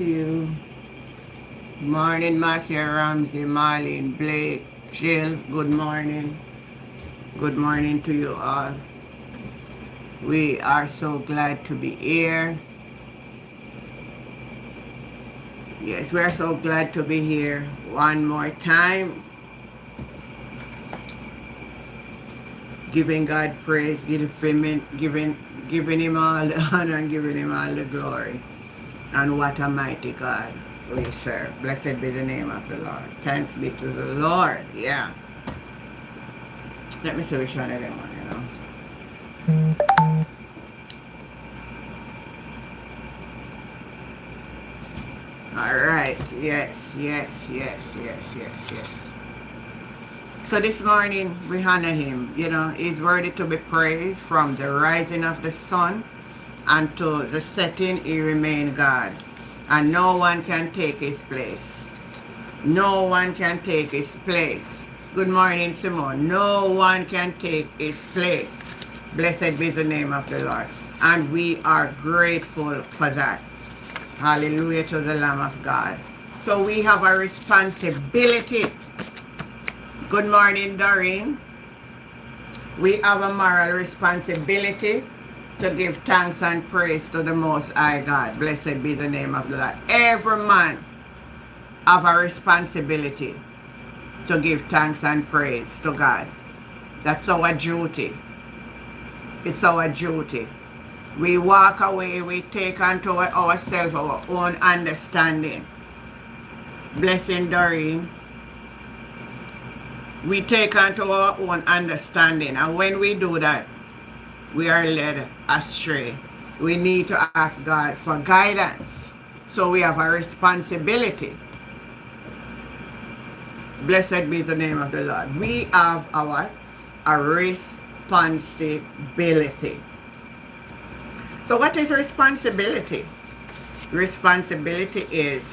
You. Morning, Marcia Ramsey, Marlene, Blake, Jill. Good morning. Good morning to you all. We are so glad to be here. Yes, we are so glad to be here one more time. Giving God praise, giving him all the honor and giving him all the glory. And what a mighty God we serve. Blessed be the name of the Lord. Thanks be to the Lord. Yeah. Let me see which one of them one, All right. Yes. So this morning we honor him. He's worthy to be praised from the rising of the sun until the setting. He remains God. And no one can take his place. No one can take his place. Good morning, Simone. No one can take his place. Blessed be the name of the Lord. And we are grateful for that. Hallelujah to the Lamb of God. So we have a responsibility. Good morning, Doreen. We have a moral responsibility to give thanks and praise to the Most High God. Blessed be the name of the Lord. Every man have a responsibility to give thanks and praise to God. That's our duty. It's our duty. We walk away, we take unto ourselves our own understanding. Blessing Doreen. We take unto our own understanding, and when we do that, we are led astray. We need to ask God for guidance. So we have a responsibility. Blessed be the name of the Lord. We have a responsibility. So what is responsibility? Responsibility is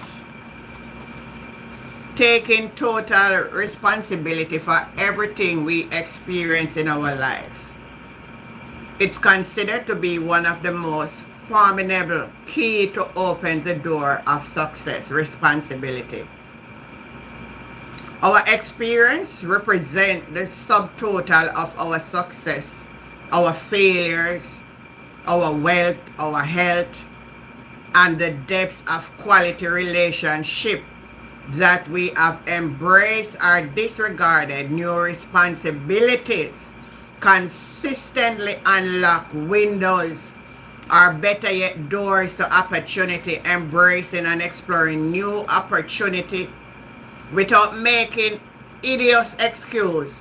taking total responsibility for everything we experience in our lives. It's considered to be one of the most formidable key to open the door of success, responsibility. Our experience represents the subtotal of our success, our failures, our wealth, our health, and the depths of quality relationship that we have embraced or disregarded. New responsibilities consistently unlock windows, or better yet, doors to opportunity. Embracing and exploring new opportunity without making idiot excuse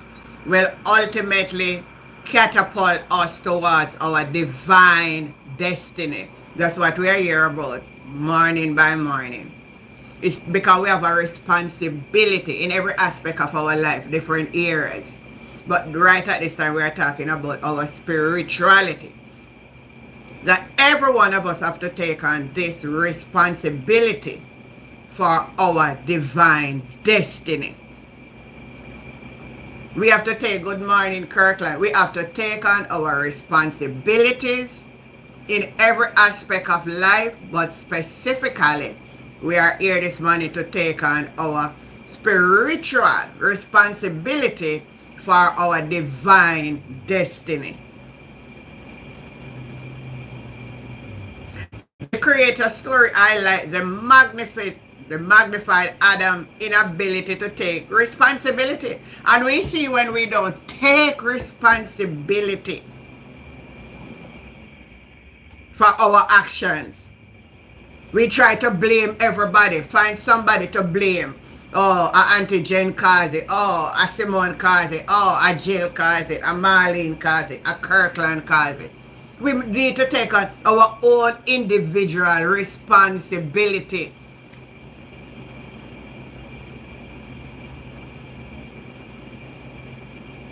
will ultimately catapult us towards our divine destiny. That's what we are here about, morning by morning. It's because we have a responsibility in every aspect of our life, different areas. But right at this time, we are talking about our spirituality. That every one of us have to take on this responsibility for our divine destiny. We have to take, good morning, Kirkland. We have to take on our responsibilities in every aspect of life, but specifically, we are here this morning to take on our spiritual responsibility for our divine destiny. The Creator story highlights the magnified Adam's inability to take responsibility. And we see when we don't take responsibility for our actions, we try to blame everybody, find somebody to blame. Oh, a Auntie Jen cause it. Oh, a Simone cause it. Oh, a Jill cause it. A Marlene cause it. A Kirkland cause it. We need to take on our own individual responsibility.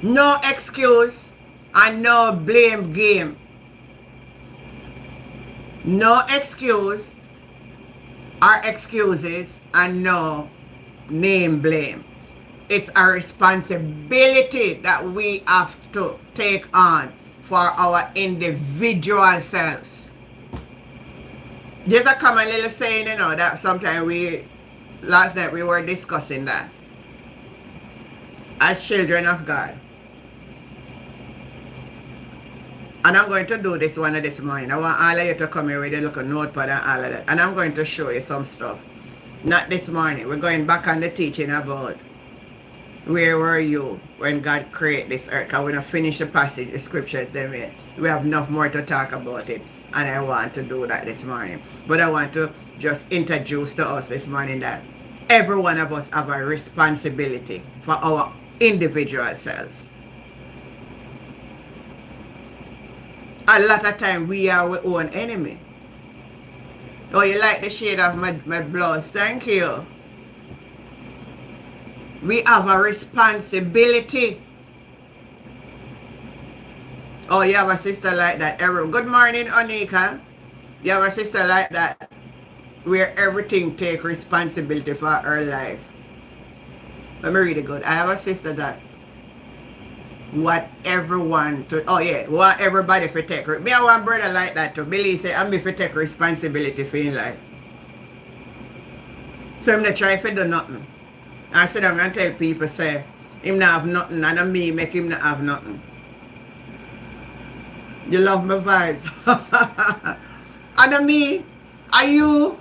No excuse and no blame game. No excuse or excuses and no name blame. It's a responsibility that we have to take on for our individual selves. There's a common little saying, you know, that sometimes last night we were discussing that. As children of God. And I'm going to do this one this morning. I want all of you to come here with a little notepad and all of that. And I'm going to show you some stuff. Not this morning. We're going back on the teaching about where were you when God created this earth. Because we're going to finish the passage, the scriptures them yet. We have enough more to talk about it. And I want to do that this morning. But I want to just introduce to us this morning that every one of us have a responsibility for our individual selves. A lot of time we are our own enemy. Oh, you like the shade of my blouse? Thank you. We have a responsibility. Oh, you have a sister like that. Good morning, Onika. You have a sister like that where everything take responsibility for her life. Let me read it good. I have a sister that want everybody to take. Me and one brother like that too. Billy say, I'm if you take responsibility for your life. So I'm not trying to do nothing. I said I'm gonna tell people say him not have nothing and me make him not have nothing. You love my vibes. And me, are you?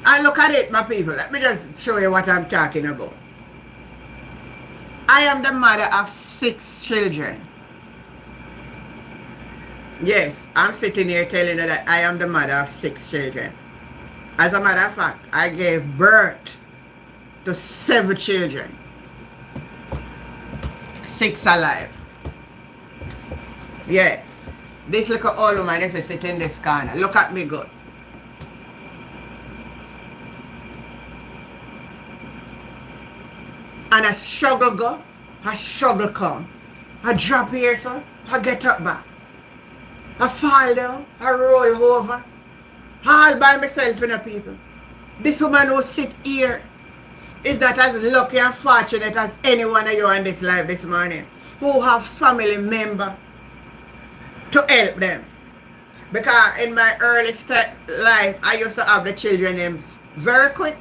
And look at it, my people. Let me just show you what I'm talking about. I am the mother of 6 children. Yes, I'm sitting here telling you that I am the mother of 6 children. As a matter of fact, I gave birth to 7 children. 6 alive. Yeah. This little old woman is sitting in this corner. Look at me good. And I struggle go, I struggle come. I drop here, so I get up back. I fall down, I roll over. All by myself, people. This woman who sit here is not as lucky and fortunate as any one of you in this life this morning who have family member to help them. Because in my early life, I used to have the children them very quick.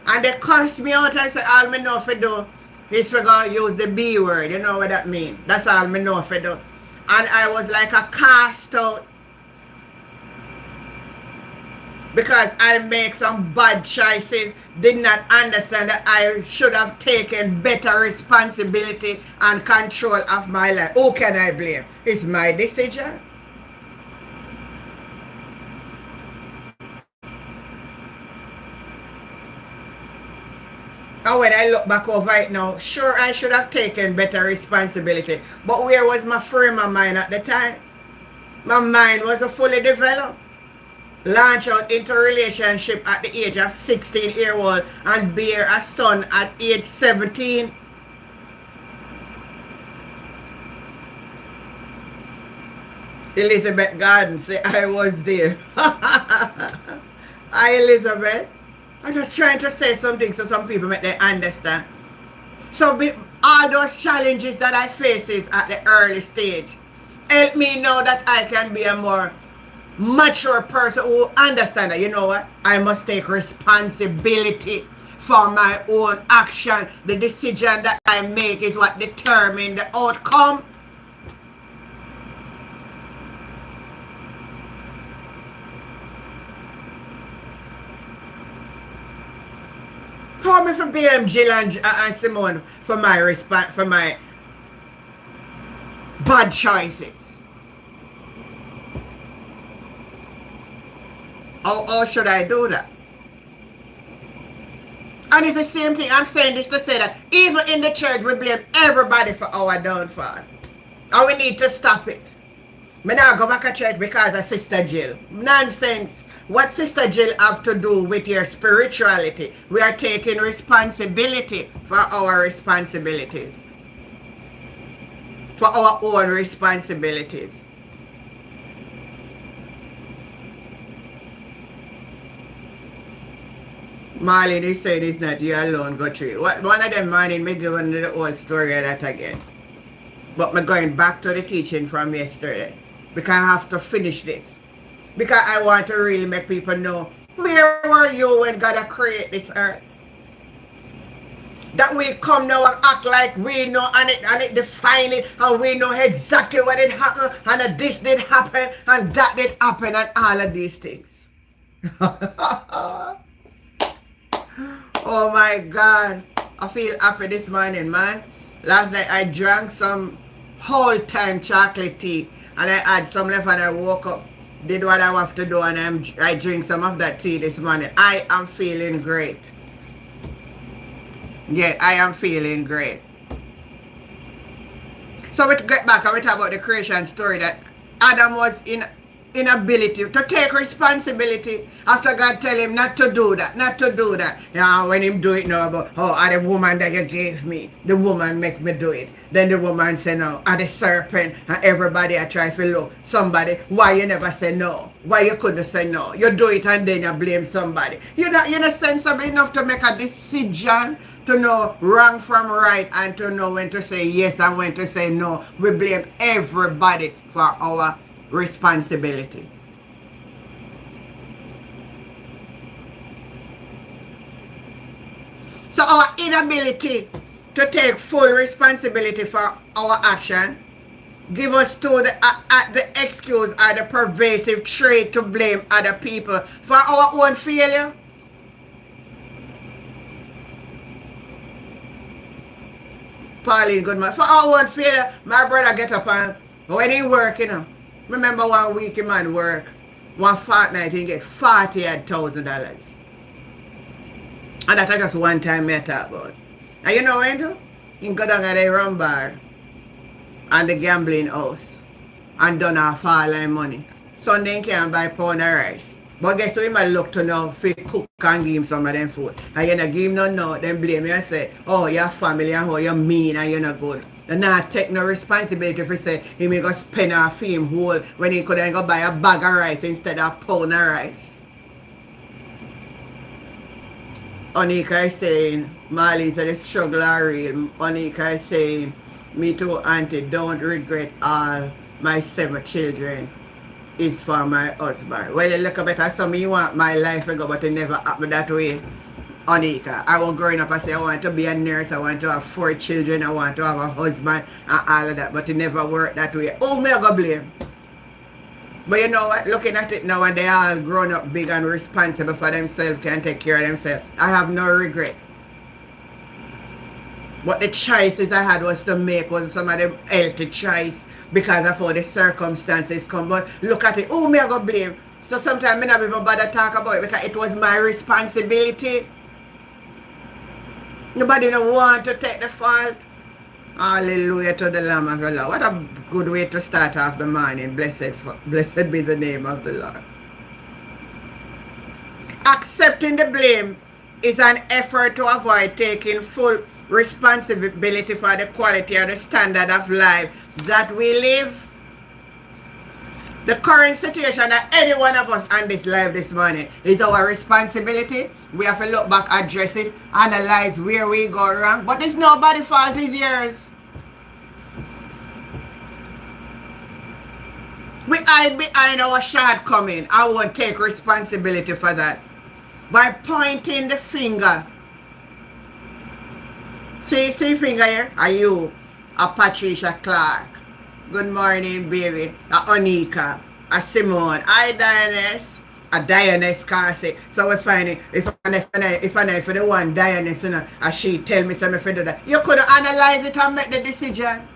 And they curse me out and say, all me know for do is for go use the B word. You know what that means? That's all me know for do. And I was like a cast out. Because I make some bad choices. Did not understand that I should have taken better responsibility and control of my life. Who can I blame? It's my decision. And when I look back over it now, sure, I should have taken better responsibility. But where was my frame of mind at the time? My mind was fully developed. Launch out into a relationship at the age of 16-year-old and bear a son at age 17. Elizabeth Garden say, I was there. Hi, Elizabeth. I'm just trying to say something so some people make them understand. So all those challenges that I faces at the early stage help me know that I can be a more mature person who understand that, you know what, I must take responsibility for my own action. The decision that I make is what determines the outcome. How me from blame Jill and Simone for my response, for my bad choices? How should I do that? And it's the same thing. I'm saying this to say that even in the church, we blame everybody for our downfall. And we need to stop it. Me now go back to church because of Sister Jill. Nonsense. What Sister Jill have to do with your spirituality? We are taking responsibility for our responsibilities. For our own responsibilities. Marlene is saying it's not you alone, go through. One of them morning, me giving the old story of that again. But me going back to the teaching from yesterday. Because I have to finish this. Because I want to really make people know, where were you when God created this earth? That we come now and act like we know and it define it and we know exactly what did happen and that this did happen and that did happen and all of these things. Oh my God. I feel happy this morning, man. Last night I drank some whole time chocolate tea and I had some left and I woke up, did what I have to do, and I drink some of that tea this morning. I am feeling great. Yeah, I am feeling great. So we get back and we talk about the creation story, that Adam was inability to take responsibility after God tell him not to do that, not to do that. Yeah, when him do it now about, oh, are the woman that you gave me, the woman make me do it. Then the woman say no, are the serpent, and everybody I try to look somebody, why you never say no? Why you couldn't say no? You do it and then you blame somebody. You're not sensible enough to make a decision, to know wrong from right, and to know when to say yes and when to say no. We blame everybody for our responsibility. So our inability to take full responsibility for our action give us to the excuse or the pervasive trait to blame other people for our own failure. Pauline, good man. For our own failure, my brother get up and when he work, remember one week a man work, one fortnight he get $48,000. And that's just one time I talk about. And you know when do? He go down at the rum bar and the gambling house and done off all their money. Sunday he can't buy a pound of rice. But guess what, he might look to know if he cook and give him some of them food. And you not give him no, then blame you and say, oh, your family and how you mean and you're not good. And not take no responsibility if he say he may go spend a film whole when he could then go buy a bag of rice instead of a pound of rice. Onika is saying, Marley said the struggle are real. Onika is saying, me too, auntie, don't regret all my 7 children. It's for my husband. Well, you look a better, so me want my life to go, but it never happened that way. Onika, I was growing up, I say I want to be a nurse, I want to have 4 children, I want to have a husband and all of that, but it never worked that way. Oh, me I go blame. But you know what, looking at it now and they all grown up big and responsible for themselves, can take care of themselves, I have no regret. But the choices I had was to make was some of them healthy choice because of how the circumstances come. But look at it, oh, me I go blame. So sometimes I never even bother talk about it because it was my responsibility. Nobody don't want to take the fault. Hallelujah to the Lamb of the Lord. What a good way to start off the morning. Blessed be the name of the Lord. Accepting the blame is an effort to avoid taking full responsibility for the quality or the standard of life that we live. The current situation that any one of us on this life this morning is our responsibility. We have to look back, address it, analyze where we go wrong. But it's nobody's fault, it's yours. We hide behind our shortcoming. I won't take responsibility for that. By pointing the finger. See finger here? Are you a Patricia Clark? Good morning, baby. A Onika, a Simone, I Dioness, a Dioness Carsey. So we find it. If I know for the one Dioness, and she tell me something for that, you could analyze it and make the decision.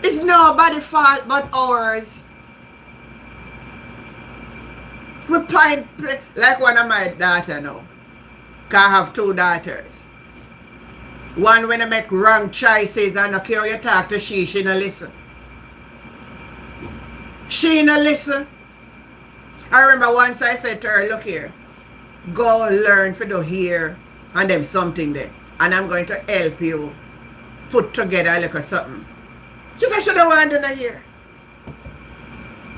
It's nobody's fault but ours. We point like one of my daughters now. Cause I have 2 daughters. One when I make wrong choices and I care you talk to she no listen. She no listen. I remember once I said to her, look here, go learn for the here and them something there. And I'm going to help you put together a little something. She said she don't want to do that here.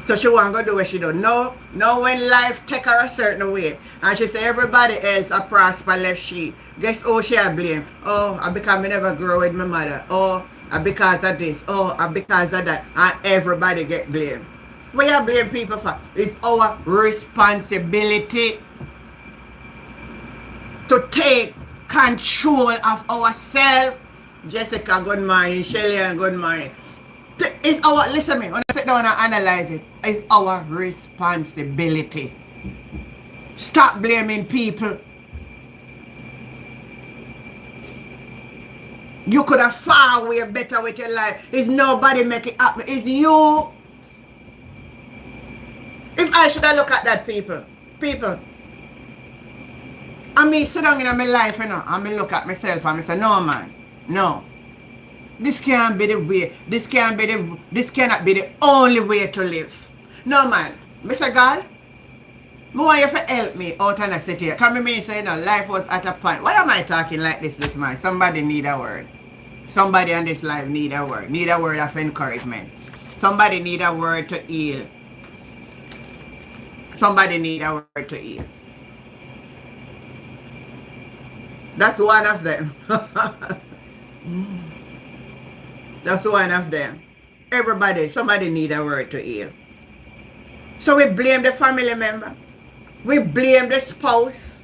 So she want to go do what she do. No, when life take her a certain way. And she say everybody else a prosper left she. Guess who she a blame? Oh, I because I never grow with my mother. Oh, and because of this, oh, and because of that, and everybody get blamed. What you blame people for? It's our responsibility to take control of ourselves. Jessica, good morning. Shelly, good morning. It's our, listen to me, when I sit down and analyze it, it's our responsibility. Stop blaming people. You could have far way better with your life. It's nobody make it happen. It's you. If I should have look at that, people, I mean, sit down in my life, you know, and me look at myself and I say, no, man, no. This can't be the way. This cannot be the only way to live. No, man. Mr. God, I want you to help me out of the city. Come me say, you know, life was at a point. Why am I talking like this man? Somebody need a word. Somebody on this life need a word. Need a word of encouragement. Somebody need a word to heal. Somebody need a word to heal. That's one of them. That's one of them. Everybody, somebody need a word to heal. So we blame the family member. We blame the spouse.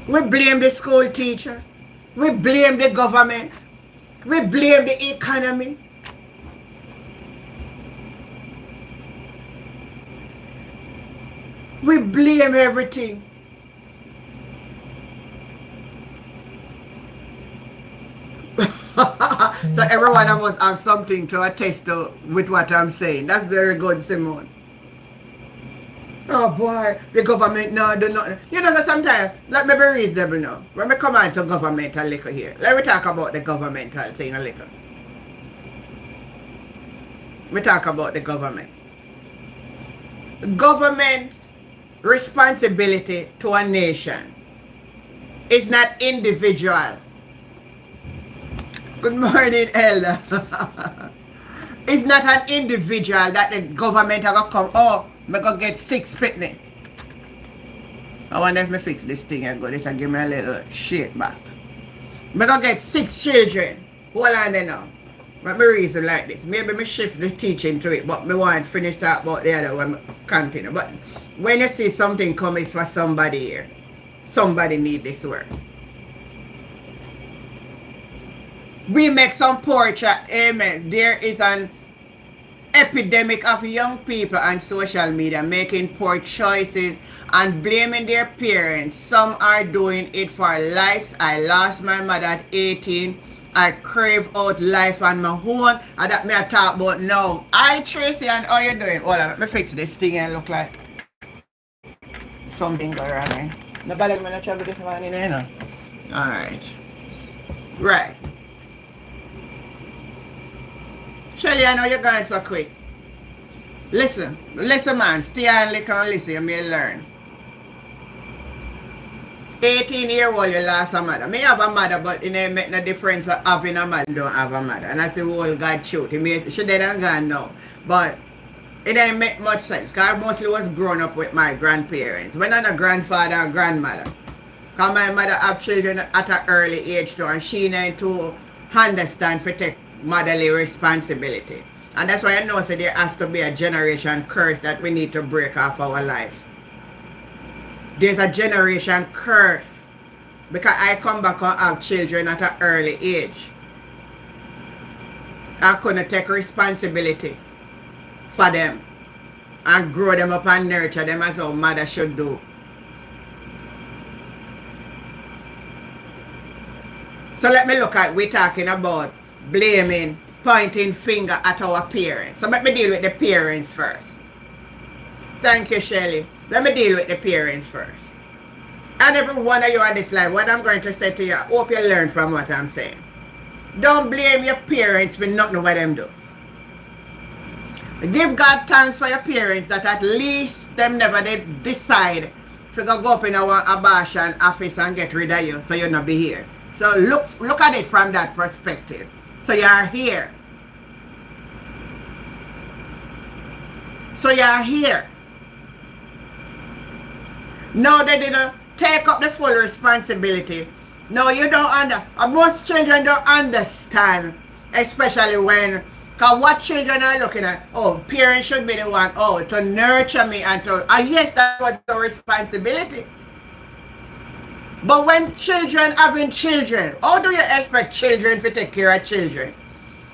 We blame the school teacher. We blame the government. We blame the economy. We blame everything. So every one of us have something to attest to with what I'm saying. That's very good, Simone. Oh boy, the government now do nothing. You know, so sometimes, let me be reasonable now. When we come on to governmental liquor here, let me talk about the governmental thing a little. We talk about the government. Government responsibility to a nation is not individual. Good morning, Elder. It's not an individual that the government are going to come, oh, I'm going to get 6 picnic. I wonder if I fix this thing and go, it'll give me a little shake back. I'm going to get 6 children. Hold on there now. Let me reason like this. Maybe I shift the teaching to it, but I want to finish talk about the other one, continue. But when you see something coming for somebody here, somebody need this work. We make some poor chat, amen. There is an epidemic of young people on social media making poor choices and blaming their parents. Some are doing it for likes. I lost my mother at 18. I crave out life on my own. And that me I talk about now. Hi Tracy, and how you doing? Hold on, let me fix this thing and look like something going wrong here. Nobody gonna trouble this morning, you know. Alright. Right. Shelly, I know you're going so quick. Listen man, stay and listen, you may learn. 18-year-old, you lost a mother. Me have a mother, but it ain't make no difference of having a mother don't have a mother. And that's the whole God truth. She dead and gone now. But it ain't make much sense. Because I mostly was grown up with my grandparents. When I'm a grandfather or grandmother. Because my mother have children at an early age too, and she ain't to understand for take motherly responsibility. And that's why I know so there has to be a generation curse that we need to break off our life. There's a generation curse. Because I come back and have children at an early age. I couldn't take responsibility for them. And grow them up and nurture them as our mother should do. So let me look at, we're talking about blaming, pointing finger at our parents. So let me deal with the parents first. Thank you, Shelley. Let me deal with the parents first. And every one of you on this line, what I'm going to say to you, I hope you learn from what I'm saying. Don't blame your parents for not knowing what them do. Give God thanks for your parents that at least them never did decide to go up in our abortion office and get rid of you so you'll not be here. So look at it from that perspective. So you are here. So you are here. No, they didn't take up the full responsibility No, you don't most children don't understand, especially when, because what children are looking at, oh, parents should be the one, oh, to nurture me and to, yes, that was the responsibility. But when children having children, how do you expect children to take care of children?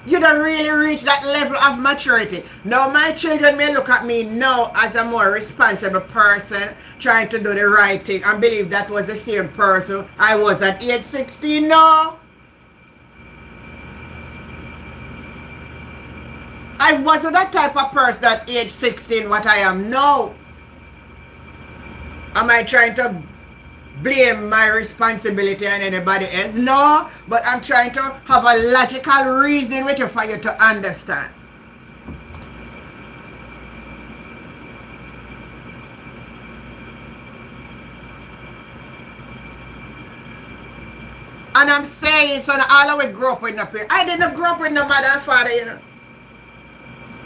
You don't really reach that level of maturity. Now, my children may look at me now as a more responsible person, trying to do the right thing, and believe that was the same person I was at age 16. No. I wasn't that type of person at age 16 what I am now. Am I trying to blame my responsibility on anybody else? No, but I'm trying to have a logical reason with you for you to understand. And I'm saying, so all of we grew up with no parents. I didn't grow up with no mother and father, you know.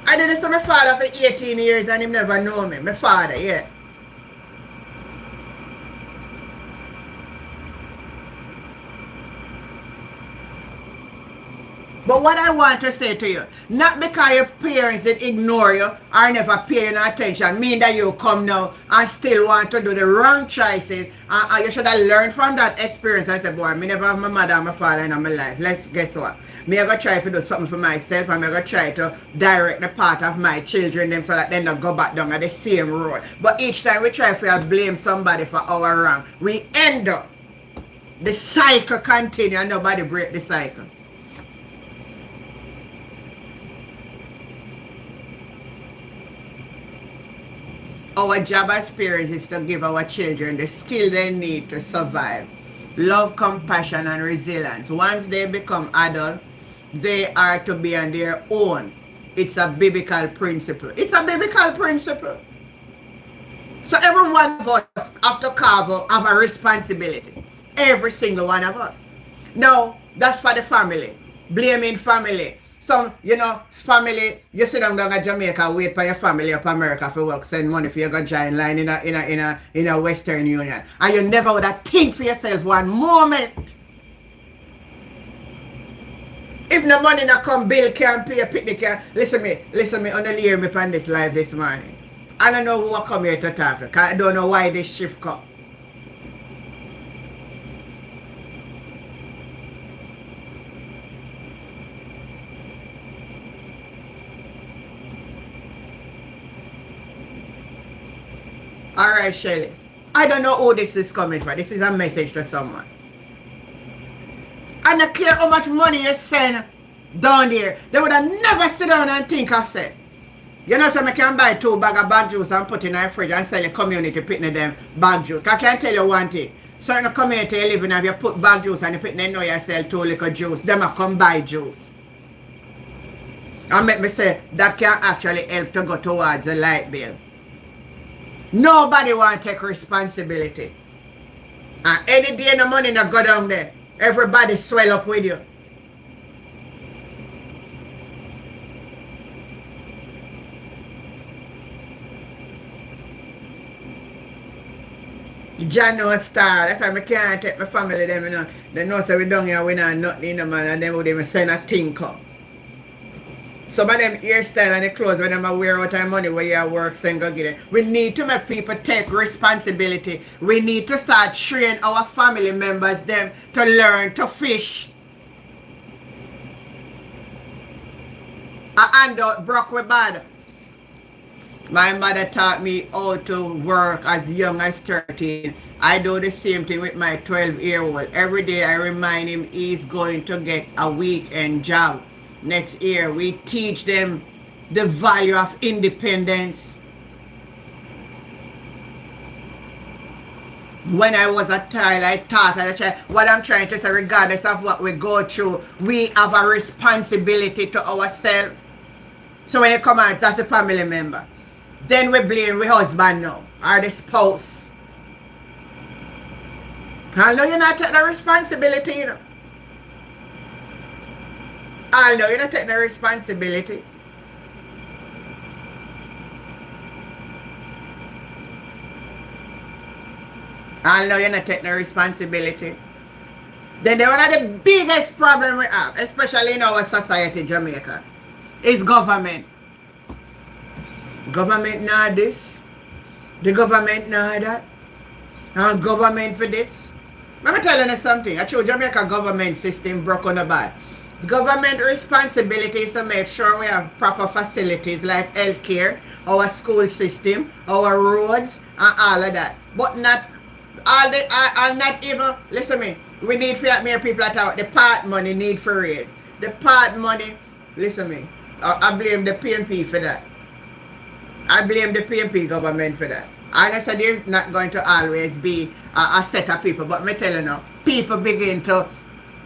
I didn't see my father for 18 years and he never know me. My father, yeah. But what I want to say to you, not because your parents did ignore you or never pay you no attention, mean that you come now and still want to do the wrong choices. And you should have learned from that experience and say, boy, me never have my mother and my father in my life. Let's guess what? Me I go try to do something for myself, and I go try to direct the path of my children them so that they don't go back down at the same road. But each time we try to blame somebody for our wrong, we end up the cycle continue and nobody break the cycle. Our job as parents is to give our children the skill they need to survive. Love, compassion, and resilience. Once they become adult, they are to be on their own. It's a biblical principle. It's a biblical principle. So every one of us have to have a responsibility. Every single one of us. Now, that's for the family. Blaming family. Some, you know, family, you sit down at Jamaica, wait for your family up America for work, send money for you go join line in a Western Union. And you never would have think for yourself one moment. If no money not come, bill can't pay, picnic can't. Listen me, only hear me on this live this morning. I don't know who I come here to talk to, because I don't know why this shift come. Alright, Shelly. I don't know who this is coming from. This is a message to someone. I don't care how much money you send down there. They would have never sit down and think of say, you know, so I can buy 2 bags of bag juice and put in a fridge and sell a community picnic them bag juice. I can tell you one thing. Certain community you live in, if you put bag juice and you put in, know you sell 2 little juice, them will come buy juice. And make me say, that can actually help to go towards the light bill. Nobody want to take responsibility. And any day no money not go down there, everybody swell up with you. John no star. That's why I can't take my family them, you know. They know so we down here we not nothing in the man, and then would even send a thing come. Some of them hairstyle and the clothes when them wear out our money where you work send go get it. We need to make people take responsibility. We need to start training our family members them to learn to fish. A handout broke with bad. My mother taught me how to work as young as 13. I do the same thing with my 12-year-old. Every day I remind him he's going to get a weekend job. Next year, we teach them the value of independence. When I was a child, I taught as a child. What I'm trying to say, regardless of what we go through, we have a responsibility to ourselves. So when you come out as a family member, then we blame the husband now, or the spouse. I know you're not taking the responsibility, you know. I know you're not taking the responsibility. I know you're not taking the responsibility. Then one of the biggest problem we have, especially in our society, Jamaica, is government. Government not this. The government not that. And government for this. Let me tell you something. I told Jamaica government system broke on the bad. The government responsibility is to make sure we have proper facilities like healthcare, our school system, our roads, and all of that. But not all the not even listen to me. We need for more people at our the part money need for raise. The part money, listen to me. I blame the PNP for that. I blame the PNP government for that. And I said there's not going to always be a set of people, but me tell you now, people begin to,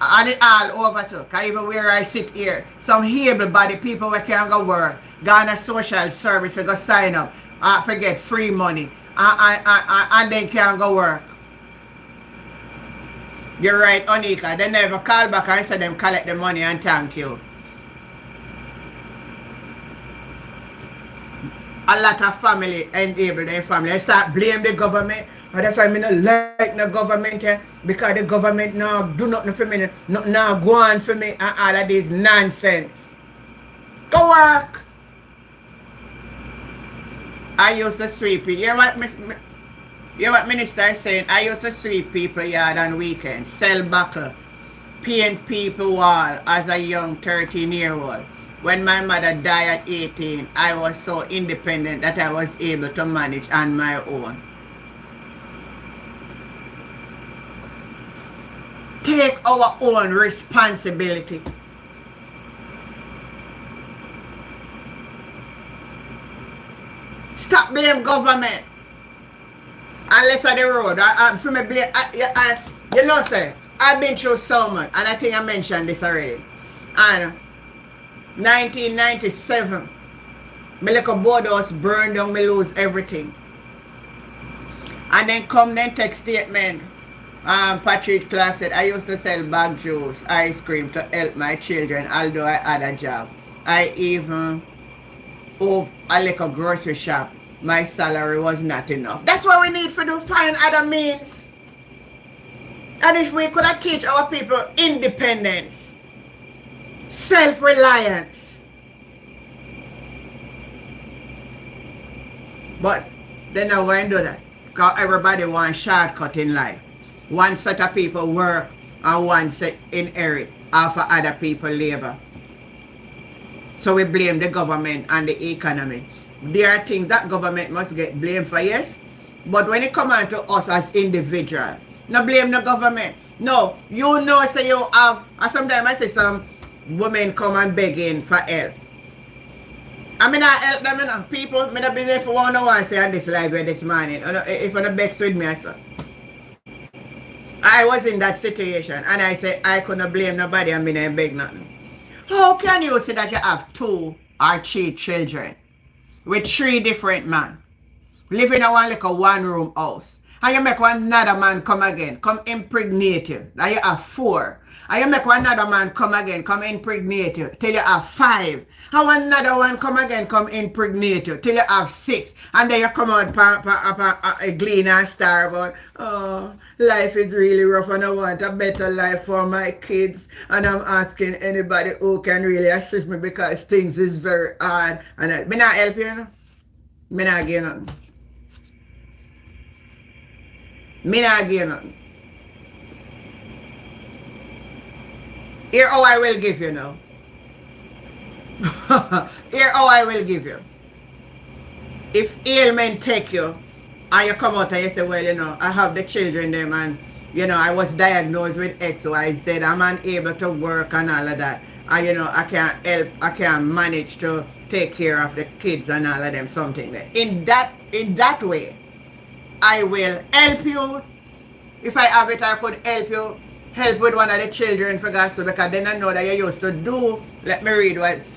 and it all over too, because even where I sit here, some able-bodied people who can't go work, go on a social service, they go sign up, forget free money, and they can't go work. You're right, Onika, they never call back and say them collect the money and thank you. A lot of family enable their family. They start blame the government. And that's why I don't like the government because the government now do nothing for me, now go on for me and all of this nonsense. Go work. I used to sweep it. You hear what minister is saying? I used to sweep people yard on weekends, sell buckle, paint people wall as a young 13-year-old. When my mother died at 18, I was so independent that I was able to manage on my own. Take our own responsibility. Stop blame government. Unless on the road, for me blame, you know, sir, I've been through so much, and I think I mentioned this already. And 1997, my little boardhouse burned down, me lose everything. And then take statement. Patrick Clark said, I used to sell bag juice, ice cream to help my children, although I had a job. I even opened a little grocery shop. My salary was not enough. That's what we need for to find other means. And if we could have teach our people independence, self-reliance. But they're not going to do that. Because everybody wants shortcut in life. One set of people work and one set inherit off of other people's labor. So we blame the government and the economy. There are things that government must get blamed for, yes. But when it comes on to us as individuals, no blame the government. No, you know, say you have, and sometimes I say some women come and begging for help. I mean, I help them, you know. People, I have been there for 1 hour, say on this live this morning. If you beg with me, I say. I was in that situation, and I said I couldn't blame nobody, I mean, I beg nothing. How can you say that you have 2 or 3 children with 3 different men, living in one little one-room house, and you make another man come again, come impregnate you, now you have 4, and you make another man come again, come impregnate you, till you have 5, and another one come again, come impregnate you, till you have 6, and then you come out a glean and starve out. Oh, life is really rough and I want a better life for my kids, and I'm asking anybody who can really assist me because things is very hard, and I not help you, you know? Me not give nothing. Me not give nothing. Here how I will give you now. Here how I will give you. If ailment take you, and you come out and you say, well, you know, I have the children them and, you know, I was diagnosed with X, Y, Z, I'm unable to work and all of that. And, you know, I can't help, I can't manage to take care of the kids and all of them, something like that. In that way, I will help you. If I have it, I could help you. Help with one of the children for gospel, because then I know that you used to do. Let me read what's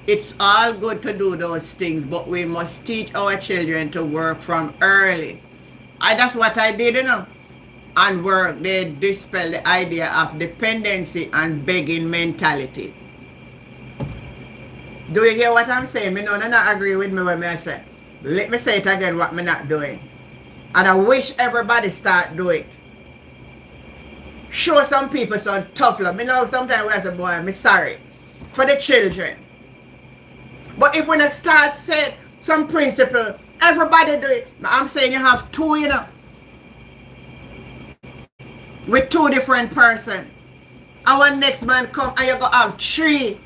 it's all good to do those things, but we must teach our children to work from early. That's what I did, you know. And work, they dispel the idea of dependency and begging mentality. Do you hear what I'm saying? Me no not agree with me when I say. Let me say it again what me not doing. And I wish everybody start doing it. Show some people some tough love. Me know sometimes we as a boy, I'm sorry for the children. But if when I start set some principle, everybody do it. I'm saying you have two, with two different person. And when next man come and you go have three.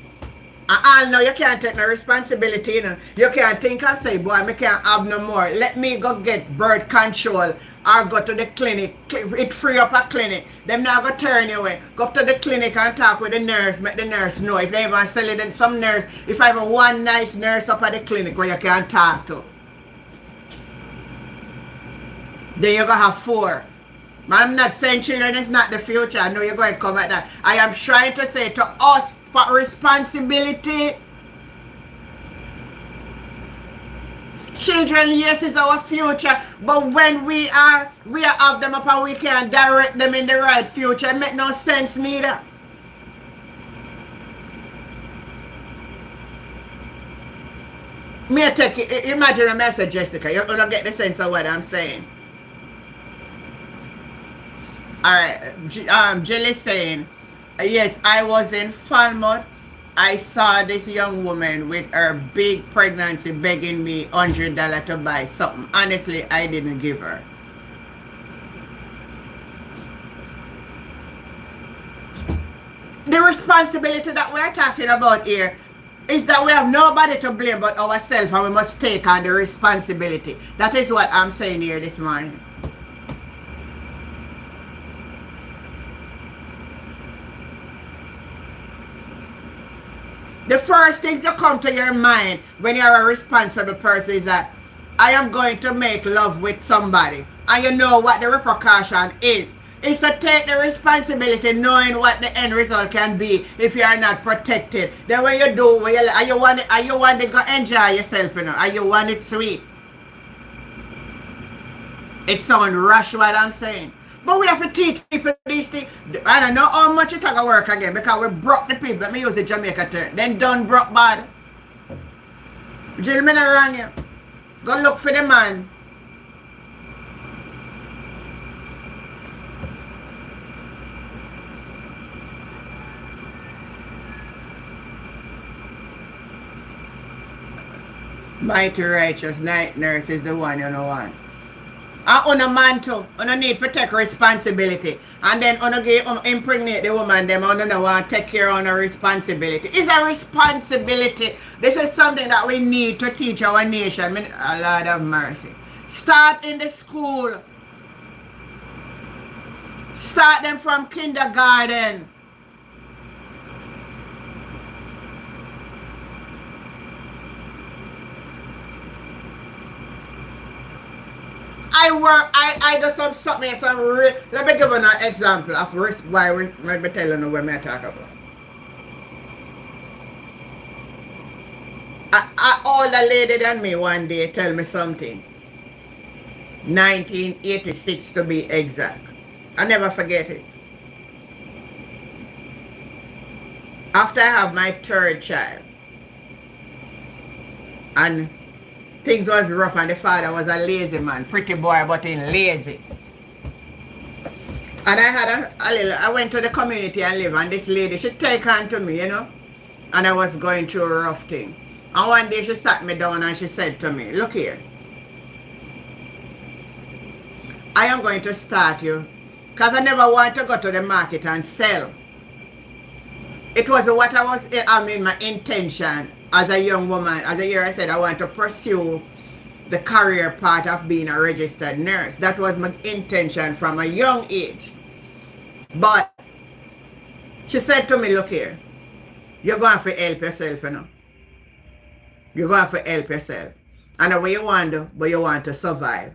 And all know you can't take no responsibility, You can't think and say, boy, I can't have no more. Let me go get birth control or go to the clinic. It free up a clinic. Them now go turn you away. Go up to the clinic and talk with the nurse. Make the nurse know. If they even sell it, then some nurse, if I have one nice nurse up at the clinic where you can talk to, then you're going to have four. I'm not saying children is not the future. I know you're going to come at that. I am trying to say to us, for responsibility. Children, yes, is our future, but when we are have them up and we can't direct them in the right future, it make no sense neither. Me take it, imagine a message, Jessica. You're gonna get the sense of what I'm saying. Alright, Jill saying, yes, I was in Falmouth. I saw this young woman with her big pregnancy begging me $100 to buy something. Honestly, I didn't give her. The responsibility that we're talking about here is that we have nobody to blame but ourselves, and we must take on the responsibility. That is what I'm saying here this morning. The first thing to come to your mind when you're a responsible person is that I am going to make love with somebody, and you know what the repercussion is to take the responsibility knowing what the end result can be if you are not protected. Then when you do, are you want to go enjoy yourself, Are you want it sweet? It sounds rush what I'm saying. But we have to teach people these things. I don't know how much it going to work again because we broke the people. Let me use the Jamaica term. Then done broke bad. Jill, me not wrong you. Go look for the man. Mighty righteous night nurse is the one you know want. And on a man too, on need to take responsibility. And then on impregnate the woman, them on the want to take care of her responsibility. It's a responsibility. This is something that we need to teach our nation. A Lord of mercy. Start in the school. Start them from kindergarten. I do something, let me give you an example of why we be telling you what I talk about. An older lady than me one day tell me something. 1986 to be exact. I never forget it. After I have my third child, and things was rough and the father was a lazy man, pretty boy but he lazy. And I had I went to the community and live, and this lady, she take on to me, and I was going through a rough thing. And one day she sat me down and she said to me, look here, I am going to start you, because I never want to go to the market and sell. It was my intention as a young woman. As a year I said I want to pursue the career part of being a registered nurse. That was my intention from a young age. But she said to me, look here, you're going to help yourself, You're going to help yourself. I know what you want to do, but you want to survive.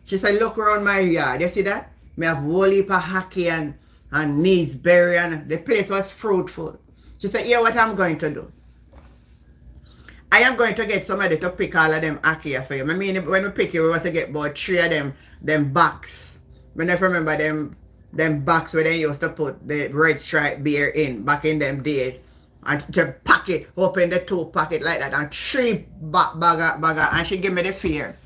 She said, look around my yard. You see that? I have whole heap of hockey and kneesberry, and the place was fruitful. She said, here what I'm going to do. I am going to get somebody to pick all of them ackee for you. I mean, when we pick it, we was to get about 3 of them box. I never remember them box where they used to put the red stripe beer in back in them days. And to pack it, open the 2 packet like that, and 3 bagger, and she give me the fear.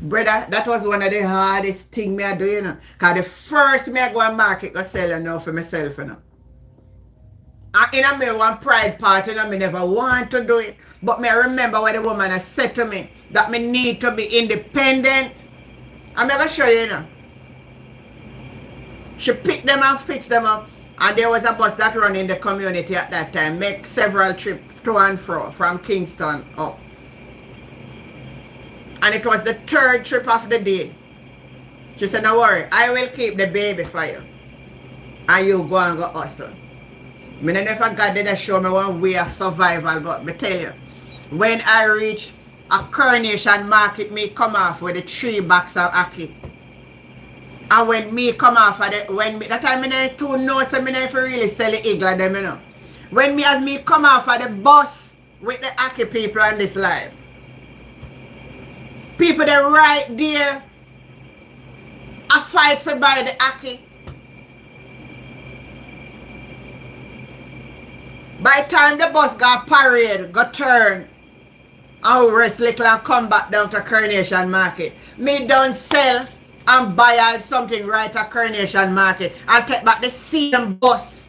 Brother, that was one of the hardest thing me I do, you know. Because the first me I go and market go sell you know for myself, you know. And in a me one pride part, you know, me never want to do it. But me remember what the woman has said to me, that me need to be independent. I'm going to show you, you know. She picked them up, fixed them up, and there was a bus that run in the community at that time, make several trips to and fro from Kingston up. And it was the third trip of the day. She said, "No worry, I will keep the baby for you. And you go and go hustle." Me never God did show me one way of survival, but me tell you, when I reach a Coronation Market, me come off with the 3 bags of ackee. And when me come off of the, when me, that time me not too know, so me not really sell the eagle them, you know. When me as me come off of the bus with the ackee people on this life, people they right there, I fight for buy the ackee. By the time the bus got parade, got turn, and rest little and come back down to Coronation Market, me don't sell and buy something right at Coronation Market and take back the same bus.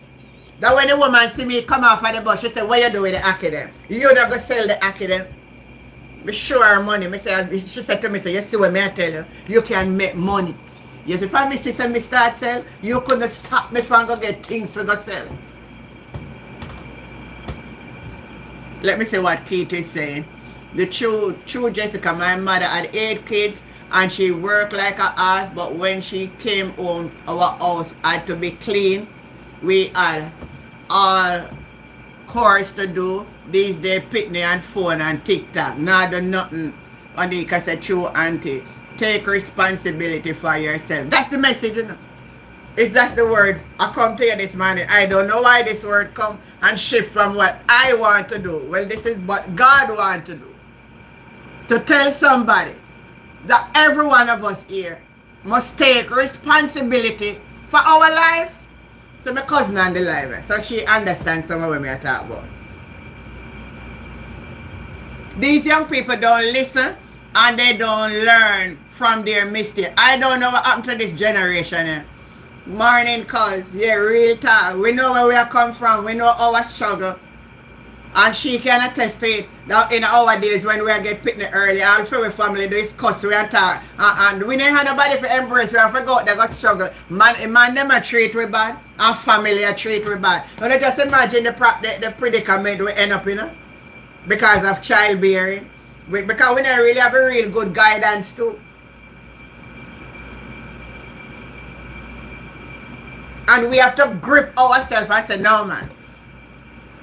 That when the woman see me come off of the bus, she say, "What you do with the ackee them? You not go sell the ackee them?" Me show her money. She said to me, "You see what me I tell you? You can make money. Yes, if I see me start sell, you couldn't stop me from go get things to go sell." Let me see what Tito is saying. The true Jessica, my mother had 8 kids and she worked like a ass, but when she came home, our house had to be clean. We had all chores to do. These days, picnic and phone and TikTok. Not do nothing on the because a true auntie. Take responsibility for yourself. That's the message, you know. That's the word I come to you this morning. I don't know why this word come and shift from what I want to do. Well, this is what God wants to do. To tell somebody that every one of us here must take responsibility for our lives. So my cousin on the live, so she understands some of what I talk about. These young people don't listen and they don't learn from their mistakes. I don't know what happened to this generation here. Morning, cuz, yeah, real talk. We know where we are come from. We know our struggle. And she can attest to it. That in our days when we get picnic early, all for our family do is cuss, we and talk. And we don't have nobody for embrace. We have forgot they got struggle. Man them a treat we bad. And family a treat we bad. Now just imagine the predicament we end up in, you know? Because of childbearing. Because we don't really have a real good guidance too. And we have to grip ourselves and say, "No, man,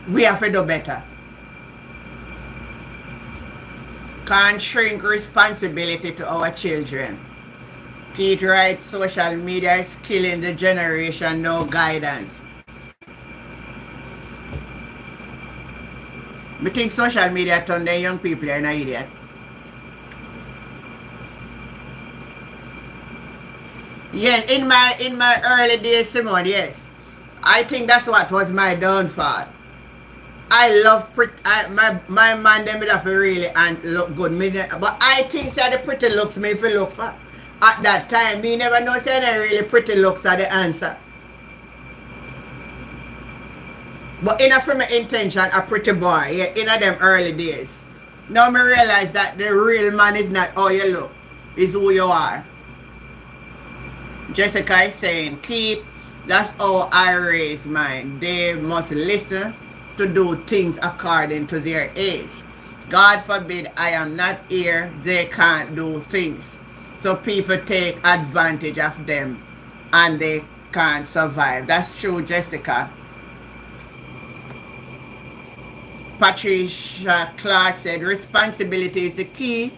we have to do better." Can't shrink responsibility to our children. Teach right, social media is killing the generation, no guidance. I think social media turn the young people are an idiot. Yes, in my early days, Simone, yes. I think that's what was my downfall. I love my man them would have really and look good. But I think that the pretty looks me if you look for. At that time, me never know say the really pretty looks are the answer. But enough for my intention, a pretty boy, yeah, in them early days. Now me realize that the real man is not how you look, is who you are. Jessica is saying, "Keep, that's how I raise mine. They must listen to do things according to their age. God forbid I am not here, they can't do things. So people take advantage of them and they can't survive." That's true, Jessica. Patricia Clark said, "Responsibility is the key.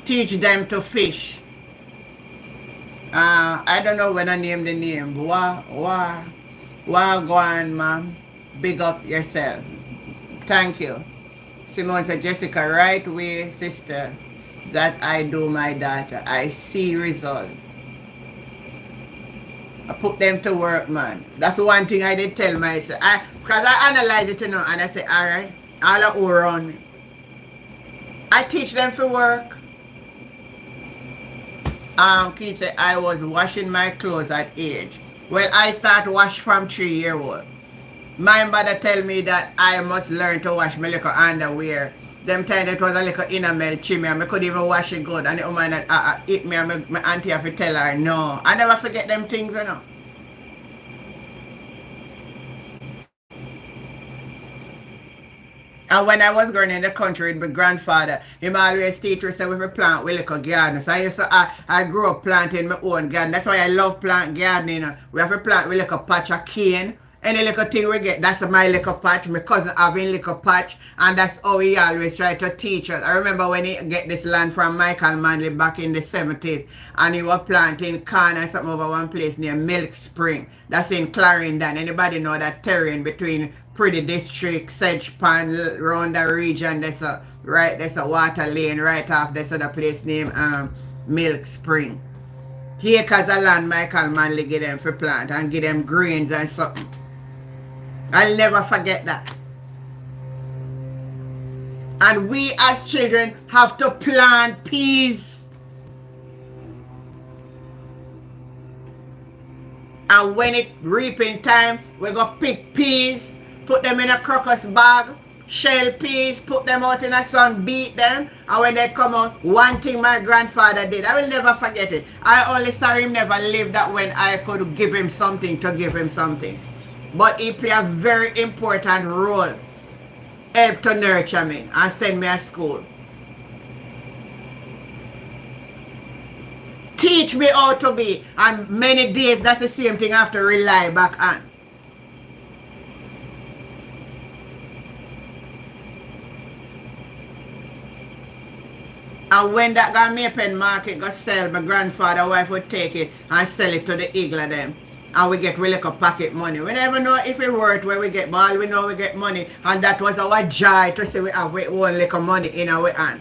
Teach them to fish." I don't know when I name the name. Go on, ma'am. Big up yourself. Thank you. Simone said, "Jessica, right way, sister, that I do my daughter. I see result. I put them to work, man." That's one thing I did tell myself. Because I analyze it, you know, and I say, all right, all of who around me. I teach them for work. Kid said, I was washing my clothes at age. Well, I start wash from 3 year old. My mother tell me that I must learn to wash my little underwear. Them time it was a little enamel chimney and I could even wash it good. And the woman that hit me and my auntie have to tell her, no. I never forget them things, you know. And when I was growing in the country with my grandfather, him always teach us that we plant with little garden. So I grew up planting my own garden. That's why I love plant gardening. We have to plant with little patch of cane. Any little thing we get, that's my little patch. My cousin having little patch. And that's how he always try to teach us. I remember when he get this land from Michael Manley back in the 70s. And he was planting corn and something over one place near Milk Spring. That's in Clarendon. Anybody know that terrain between Pretty District, Sedge Pond, around the region? There's a water lane right off this other place named Milk Spring. Acres of land Michael Manley give them for plant and give them grains and something. I'll never forget that. And we as children have to plant peas. And when it reaping time, we go pick peas, put them in a crocus bag, shell peas, put them out in the sun, beat them, and when they come out, one thing my grandfather did, I will never forget it. I only saw him never live that when I could give him something to give him something. But he played a very important role, help to nurture me and send me to school. Teach me how to be, and many days that's the same thing I have to rely back on. And when that got Mapen market got sell, my grandfather wife would take it and sell it to the eagle them. And we get really like pocket money. We never know if it worked where we get, but all we know we get money. And that was our joy to say we have our own little money in our hand.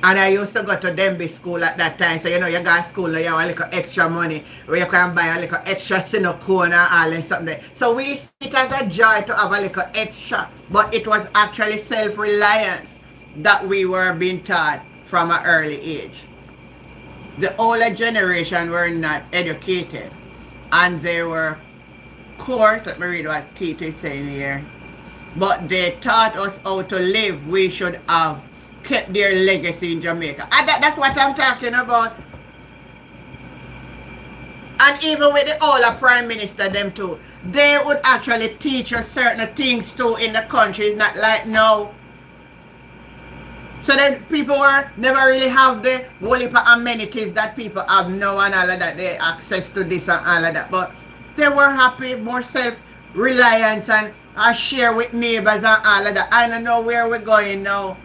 And I used to go to Denby school at that time. So you know you go to school, you have a little extra money where you can buy a little extra Cinecone and all that something. So we see it as a joy to have a little extra. But it was actually self-reliance that we were being taught from an early age. The older generation were not educated, and they were, of course, let me read what Tito is saying here, but they taught us how to live. We should have kept their legacy in Jamaica. And that's what I'm talking about. And even with the older prime minister, them too, they would actually teach us certain things too in the country. It's not like now. So then people were never really have the whole heap of amenities that people have now and all of that. They access to this and all of that. But they were happy, more self-reliance and share with neighbors and all of that. I don't know where we're going now.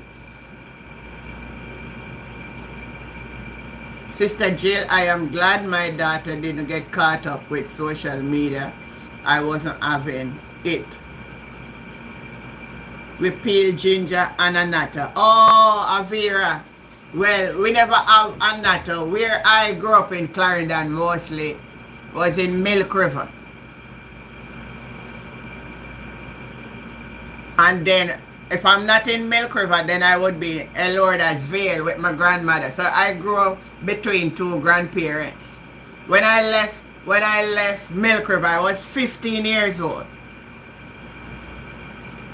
Sister Jill, I am glad my daughter didn't get caught up with social media. I wasn't having it. We peel ginger and a natter. Oh, Avira. Well, we never have a natter. Where I grew up in Clarendon mostly was in Milk River. And then, if I'm not in Milk River, then I would be in Elorda's Vale with my grandmother. So I grew up between two grandparents. When I left Milk River, I was 15 years old.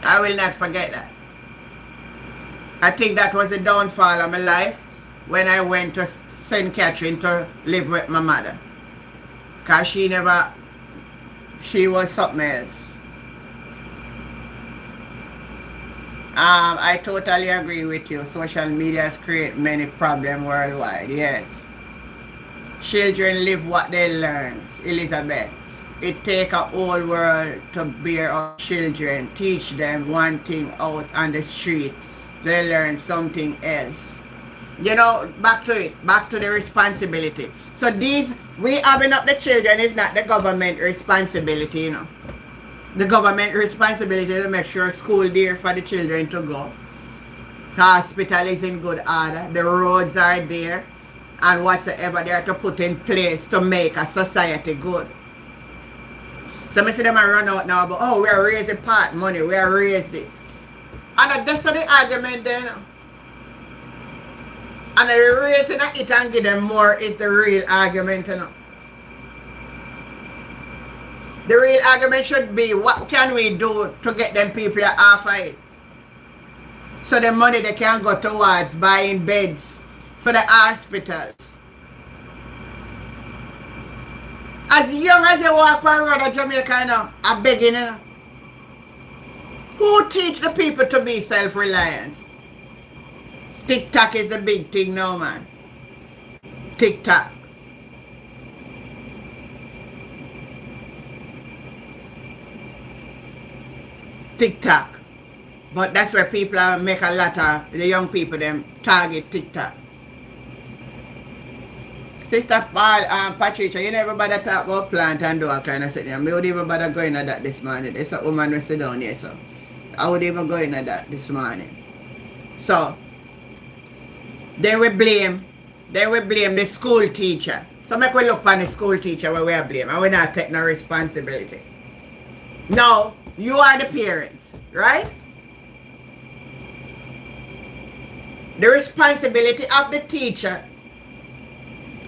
I will not forget that. I think that was the downfall of my life when I went to St. Catherine to live with my mother. Because she was something else. I totally agree with you. Social media has created many problems worldwide, yes. Children live what they learn, Elizabeth. It takes a whole world to bear up children, teach them one thing out on the street. They learn something else. You know, back to it, back to the responsibility. So we having up the children is not the government responsibility, you know. The government responsibility is to make sure school there for the children to go. The hospital is in good order. The roads are there. And whatsoever they are to put in place to make a society good. So I see them run out now about, oh, we are raising part money, we are raising this. And that's the argument then. And the reason it and give them more is the real argument, you know. The real argument should be, what can we do to get them people off of it? So the money they can go towards buying beds for the hospitals. As young as you walk on the road of Jamaica now, I'm begging, you know. Who teach the people to be self-reliant? TikTok is the big thing now, man. TikTok. TikTok. But that's where people make a lot of, the young people, them target TikTok. Sister Patricia, you never bother talk about plant and do all kind of thing. I would even bother going at that this morning. There's a woman who sit down here, so I would even go in at that this morning. So, then we blame the school teacher. So make we look on the school teacher where we are blame and we not take no responsibility. No, you are the parents, right? The responsibility of the teacher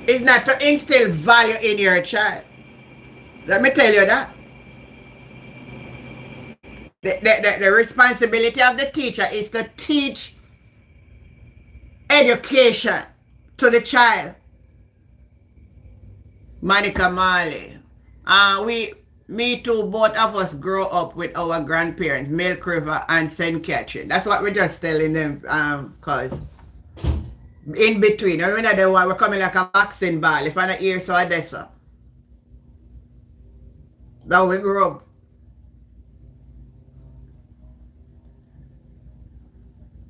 is not to instill value in your child. Let me tell you that. The responsibility of the teacher is to teach education to the child. Monica Marley. Me too, both of us grow up with our grandparents, Milk River and St. Catherine. That's what we're just telling them, cause in between, I remember we're coming like a vaccine ball. If I not hear so Odessa. Now we grew up.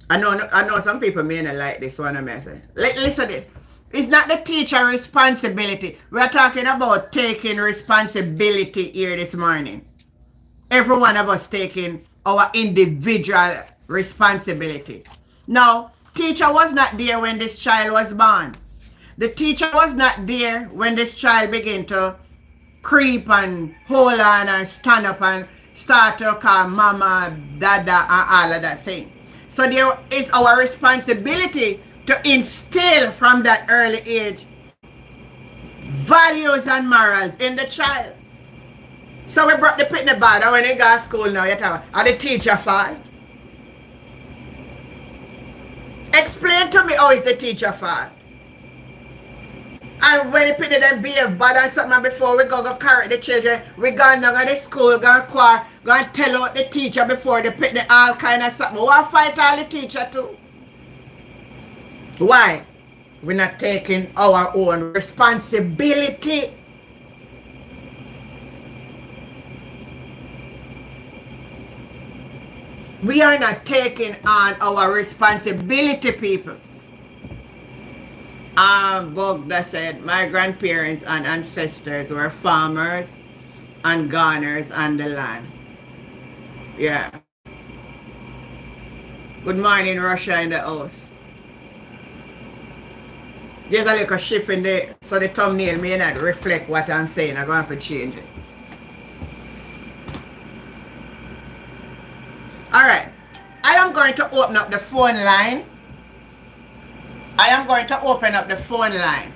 I know some people may not like this one. I say, listen to this. It's not the teacher responsibility. We're talking about taking responsibility here this morning. Every one of us taking our individual responsibility. Now, teacher was not there when this child was born. The teacher was not there when this child began to creep and hold on and stand up and start to call mama, dada, and all of that thing. So there is our responsibility to instill from that early age values and morals in the child. So we brought the picnic bad, and when they go to school now, you tell me, are the teacher fault? Explain to me how is the teacher fault. And when the picnic them behave bad and something before we go carry the children, we go down to the school, go and tell out the teacher before the picnic all kind of something. We want to fight all the teacher too. Why? We're not taking our own responsibility. We are not taking on our responsibility, people. Bogda said, my grandparents and ancestors were farmers and gardeners on the land. Yeah. Good morning, Russia in the house. There's a little shift in the, so the thumbnail may not reflect what I'm saying. I'm going to have to change it. Alright. I am going to open up the phone line. I am going to open up the phone line.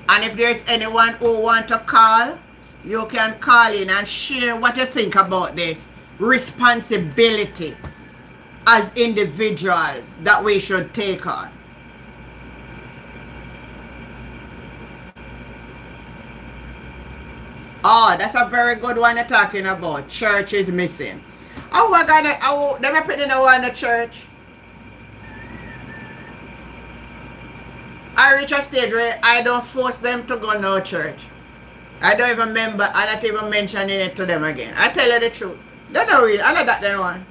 And if there's anyone who want to call, you can call in and share what you think about this responsibility as individuals that we should take on. Oh, that's a very good one you're talking about. Church is missing. Oh, we're gonna, let me put in a one in the church. I reach a stage where I don't force them to go no church. I don't even remember, I'm not even mentioning it to them again. I tell you the truth. They don't really, I know that they want.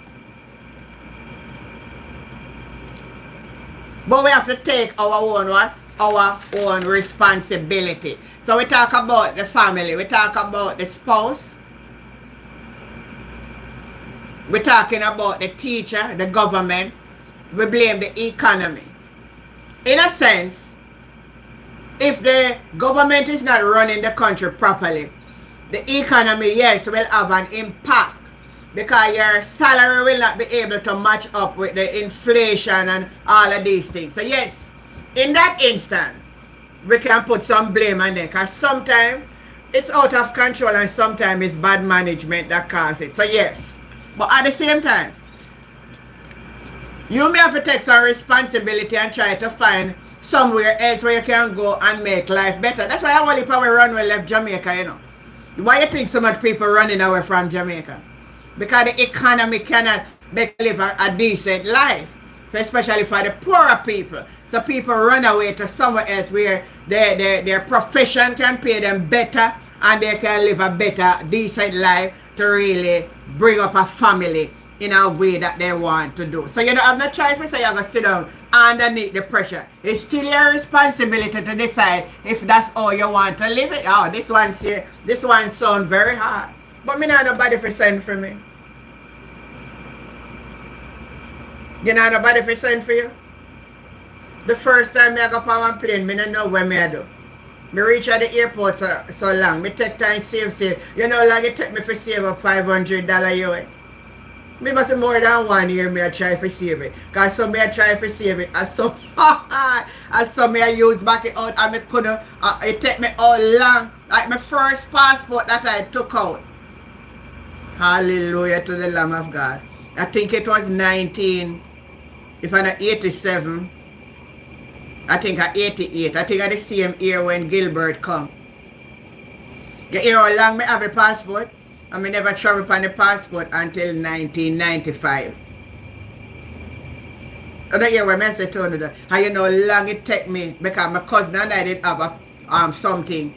But we have to take our own what? Our own responsibility. So we talk about the family, we talk about the spouse, we're talking about the teacher, the government, we blame the economy. In a sense, if the government is not running the country properly, the economy, yes, will have an impact because your salary will not be able to match up with the inflation and all of these things. So yes, In that instant, we can put some blame on them because sometimes it's out of control and sometimes it's bad management that causes it. So yes, but at the same time, you may have to take some responsibility and try to find somewhere else where you can go and make life better. That's why I want to run when left Jamaica, you know. Why you think so much people running away from Jamaica? Because the economy cannot make live a decent life, especially for the poorer people. So people run away to somewhere else where their profession can pay them better and they can live a better, decent life to really bring up a family in a way that they want to do. So you don't have no choice, so you're going to sit down underneath the pressure. It's still your responsibility to decide if that's how you want to live it. Oh, this one sounds very hard. But me not nobody for send for me. You know nobody for send for you? The first time I go on one plane, me don't know where me I do. Me reach at the airport so long. Me take time save. You know how long it take me to save up $500 US? Me must have more than 1 year me I try to save it. Because some me I try to save it and so and some me I use back it out and me couldn't it take me all long. Like my first passport that I took out. Hallelujah to the Lamb of God. I think it was 19, if I'm not 87, I think I 88. I think I the same year when Gilbert come. You hear how long me have a passport? And I never travel on the passport until 1995. I don't hear what I say to you. And you know how long it take me because my cousin and I did have a, something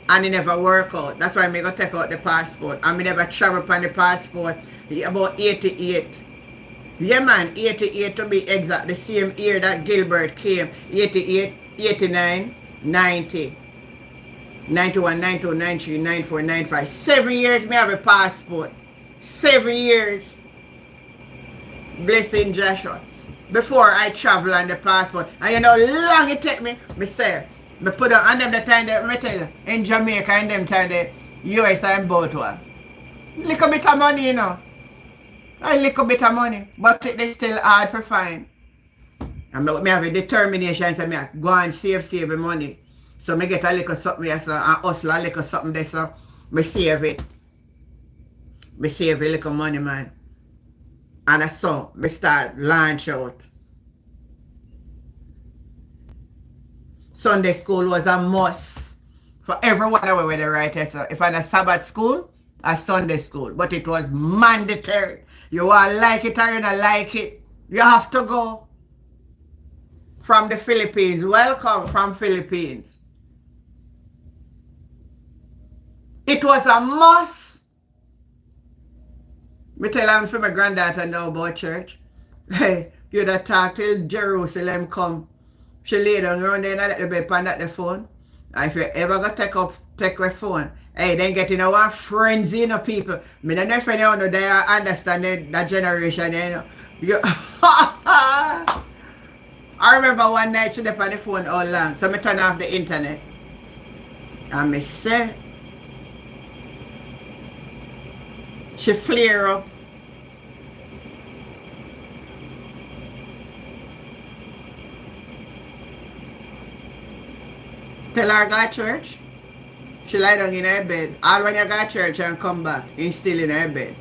and it never work out. That's why I go take out the passport. And I never travel on the passport about 88. Yeah man, 88 to be exact. The same year that Gilbert came. 88, 89, 90. 91, 92, 93, 94, 95. 7 years me have a passport. 7 years. Blessing Joshua. Before I travel on the passport. And you know how long it take me? Me say, me put on and them the time that me tell you, in Jamaica and them time the US and both one. Little bit of money, you know. A little bit of money. But it's still hard to find. And me have a determination so me go and save the money. So me get a little something here, so and hustle a little something there, so me save it. Me save a little money, man. And so me start launch out. Sunday school was a must for everyone away with the right answer. If I'm a Sabbath school, a Sunday school. But it was mandatory. You want like it or you don't like it, you have to go. From the Philippines. Welcome from Philippines. It was a must. Me tell them for my granddaughter now about church. Hey, you'd have talked till Jerusalem come. She lay down around there and let the bed and at the phone. And if you ever go take her phone, hey, then get in a one frenzy, you know, people. Me don't know if anyone know they understand that generation, you know. I remember one night she left on the phone all long. So me turn off the internet. And me say, she flare up. Tell her go to church. She lie down in her bed. All when you go to church and come back, she's still in her bed.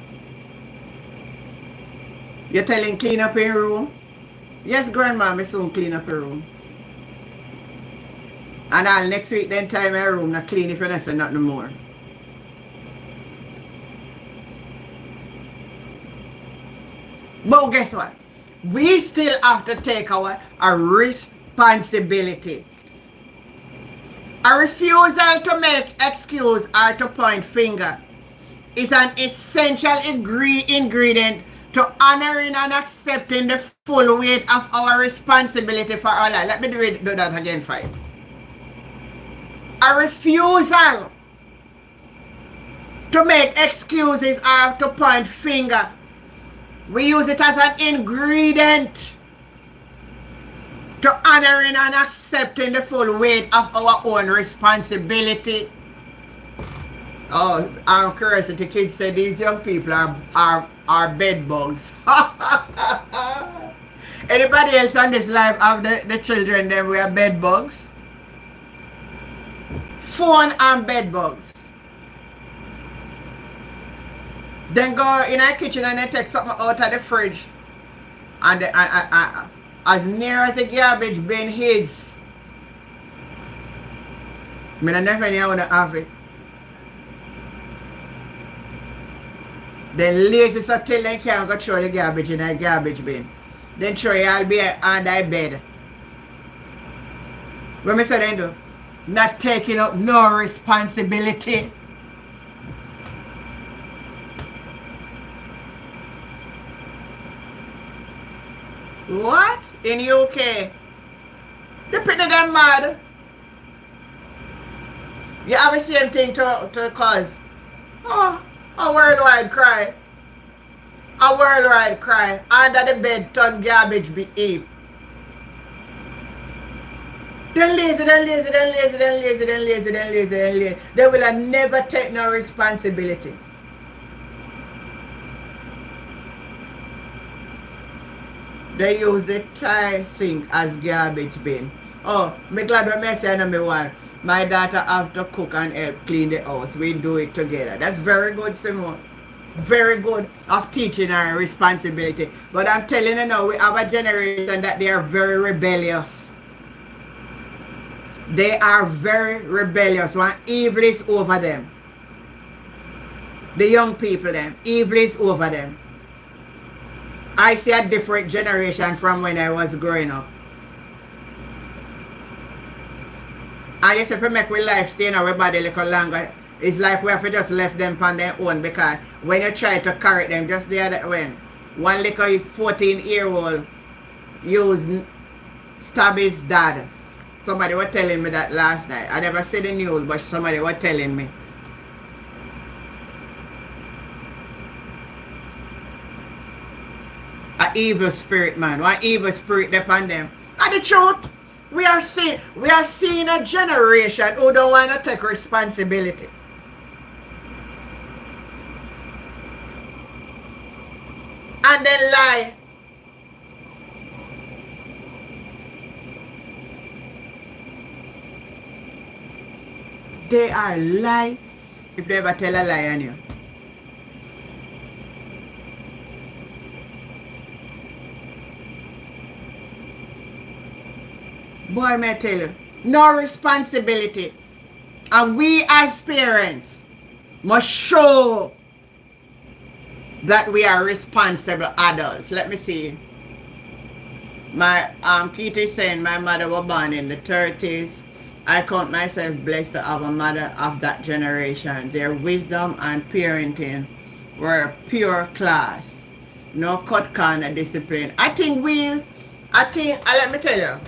You tell him clean up your room. Yes, grandma, me soon clean up her room. And all next week then time her room not clean if you don't say nothing more. But guess what? We still have to take our responsibility. A refusal to make excuse or to point finger is an essential ingredient to honoring and accepting the full weight of our responsibility for our life. Let me do that again for you. A refusal to make excuses or to point finger. We use it as an ingredient to honoring and accepting the full weight of our own responsibility. Oh, I'm curious if the kids say these young people are bed bugs. Anybody else on this live have the children then we are bed bugs? Phone and bed bugs. Then go in our kitchen and then take something out of the fridge. And as near as the garbage bin is, I never want to have it. Then lazy so till they can't go throw the garbage in a garbage bin. Then throw it all be under bed. What me say then do? Not taking up no responsibility. What? In UK? The people them mad. You have the same thing to cause. Oh, a worldwide cry. A worldwide cry. Under the bed turn garbage be heap. Then lazy. They will never take no responsibility. They use the tile sink as garbage bin. Oh, me glad when I say number one. My daughter have to cook and help clean the house. We do it together. That's very good, Simone. Very good of teaching her responsibility. But I'm telling you now, we have a generation that they are very rebellious. They are very rebellious. When evil is over them. The young people them. Evil is over them. I see a different generation from when I was growing up. I used to make with life stay in our body a little longer. It's like we have to just left them on their own, because when you try to correct them, just the other when one little 14-year-old stab his dad. Somebody was telling me that last night. I never said the news, but somebody was telling me. An evil spirit, man. One evil spirit upon them. And the truth, we are seeing a generation who don't want to take responsibility. And then lie. They are lie if they ever tell a lie on you. Boy, may I tell you, no responsibility. And we as parents must show that we are responsible adults. Let me see. My Keith is saying my mother was born in the 30s. I count myself blessed to have a mother of that generation. Their wisdom and parenting were pure class. No cut corner discipline. Let me tell you,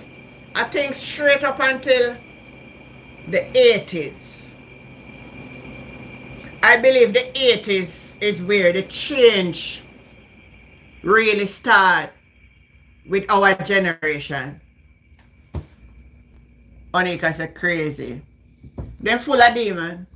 I think straight up until the 80s, I believe the 80s is where the change really started with our generation. Monica said crazy. They're full of demons.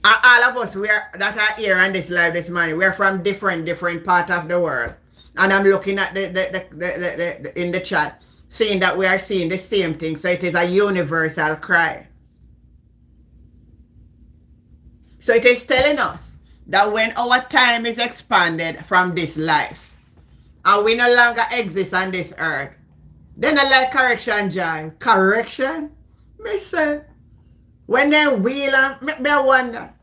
And all of us that are here on this live this morning, we're from different part of the world. And I'm looking at the in the chat, saying that we are seeing the same thing. So it is a universal cry. So it is telling us that when our time is expanded from this life, and we no longer exist on this earth, then I like correction, Joy. Correction? Me say, when they wheel and make me wonder.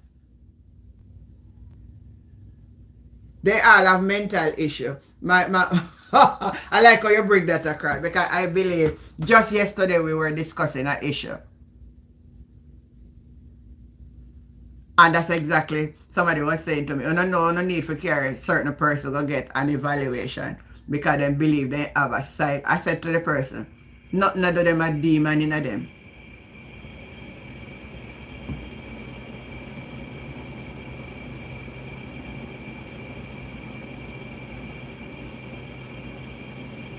They all have mental issue. I like how you bring that across, because I believe just yesterday we were discussing an issue. And that's exactly somebody was saying to me, no need for carry a certain person to get an evaluation because they believe they have a psych. I said to the person, nothing of them a demon in them.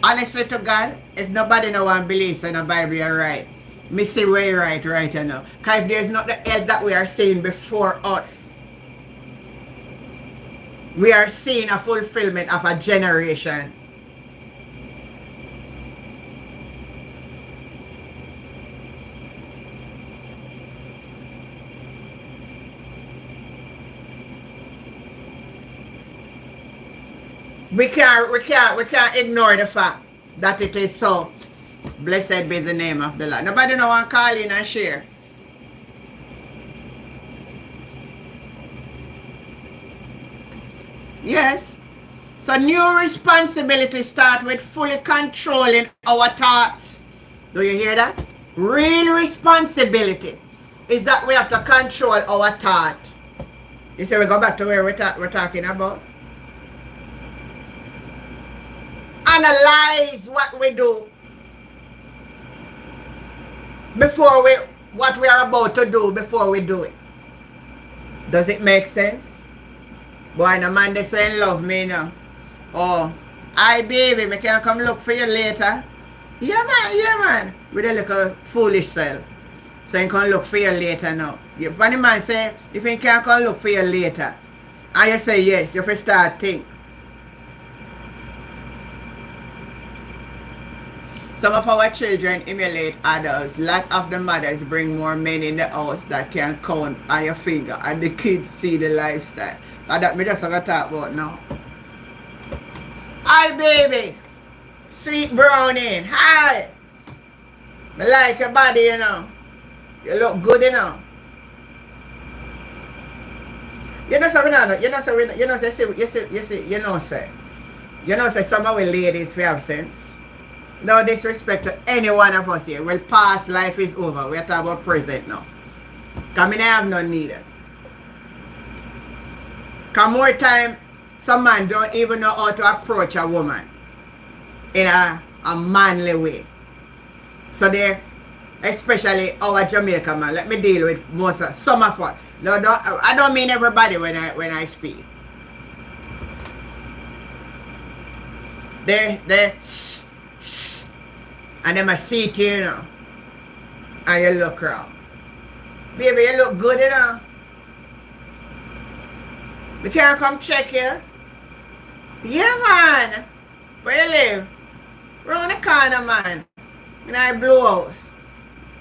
Honestly to God, if nobody no one believes in the Bible you're right, me say we're right you know. Because if there's not the else that we are seeing before us, we are seeing a fulfillment of a generation We can't ignore the fact that it is so. Blessed be the name of the Lord. Nobody no want call in and share. Yes. So new responsibility start with fully controlling our thoughts. Do you hear that? Real responsibility is that we have to control our thought. You see, we go back to where we're talking about. Analyze what we do before what we are about to do before we do it. Does it make sense? Boy, no man they say love me now. Oh, hi baby, me can come look for you later. Yeah man. With a little foolish self. So you can look for you later now. When the man say, if he can't come look for you later, and you say yes, you first start think. Some of our children emulate adults. Lot of the mothers bring more men in the house that can count on your finger, and the kids see the lifestyle. And that me just have to talk about now. Hi baby, sweet brownie. Hi. I like your body, you know. You look good, you know. You know something, say some of we ladies we have sense. No disrespect to any one of us here. Well, past life is over. We're talking about present now. Because I have no need. Because more time, some man don't even know how to approach a woman in a manly way. So they, especially our Jamaica man, let me deal with most of some of us. No, I don't mean everybody when I speak. They and them a see it, you know. And you look around. Baby, you look good, you know. We can't come check you. Yeah, man. Where you live? Round the corner, man. In our blue house.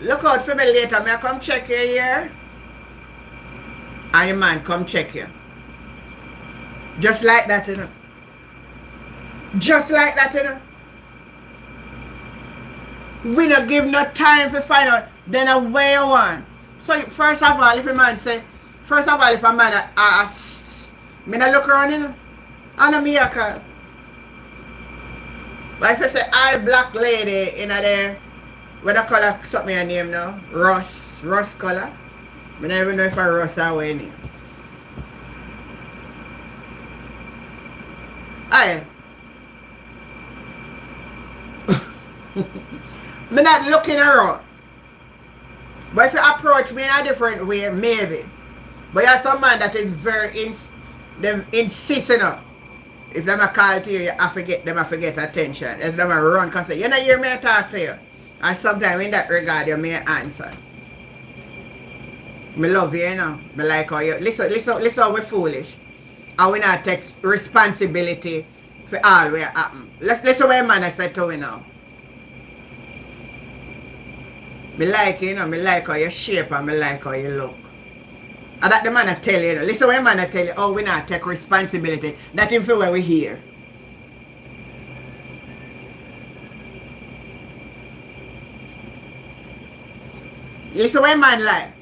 Look out for me later. May I come check you here? And the man come check you. Just like that, you know. Just like that, you know. We don't give no time to find out. Then away you want. So first of all, if a man say, me not look around, you know. I know me a call. But if I say, I black lady in there, what the color something your name now? Ross color. I don't even know if I Ross or what name. Aye. I'm not looking around. But if you approach me in a different way, maybe. But you have some man that is very insisting on. If them a call to you, you have to get them attention. As them a run because you don't hear me talk to you. And sometimes in that regard you may answer. Me love you, you know. Me like how you listen how we foolish. And we not take responsibility for all what happen. Listen what man I said to me now. Me like you, you know, me like how you shape and me like how you look. And that the man I tell you, listen when man I tell you, oh, we not take responsibility. That him for where we here. Listen when man like.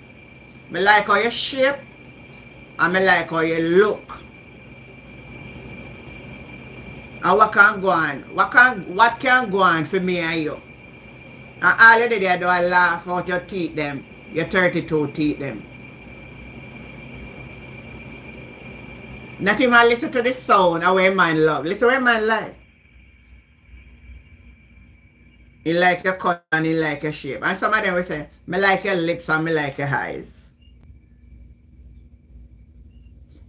Me like how you shape and me like how you look. And what can go on? What can go on for me and you? And all you did do I laugh out your teeth them. Your 32 teeth them. Not even listen to the sound of where man love. Listen where man like. He like your cut and he like your shape. And some of them will say, me like your lips and me like your eyes.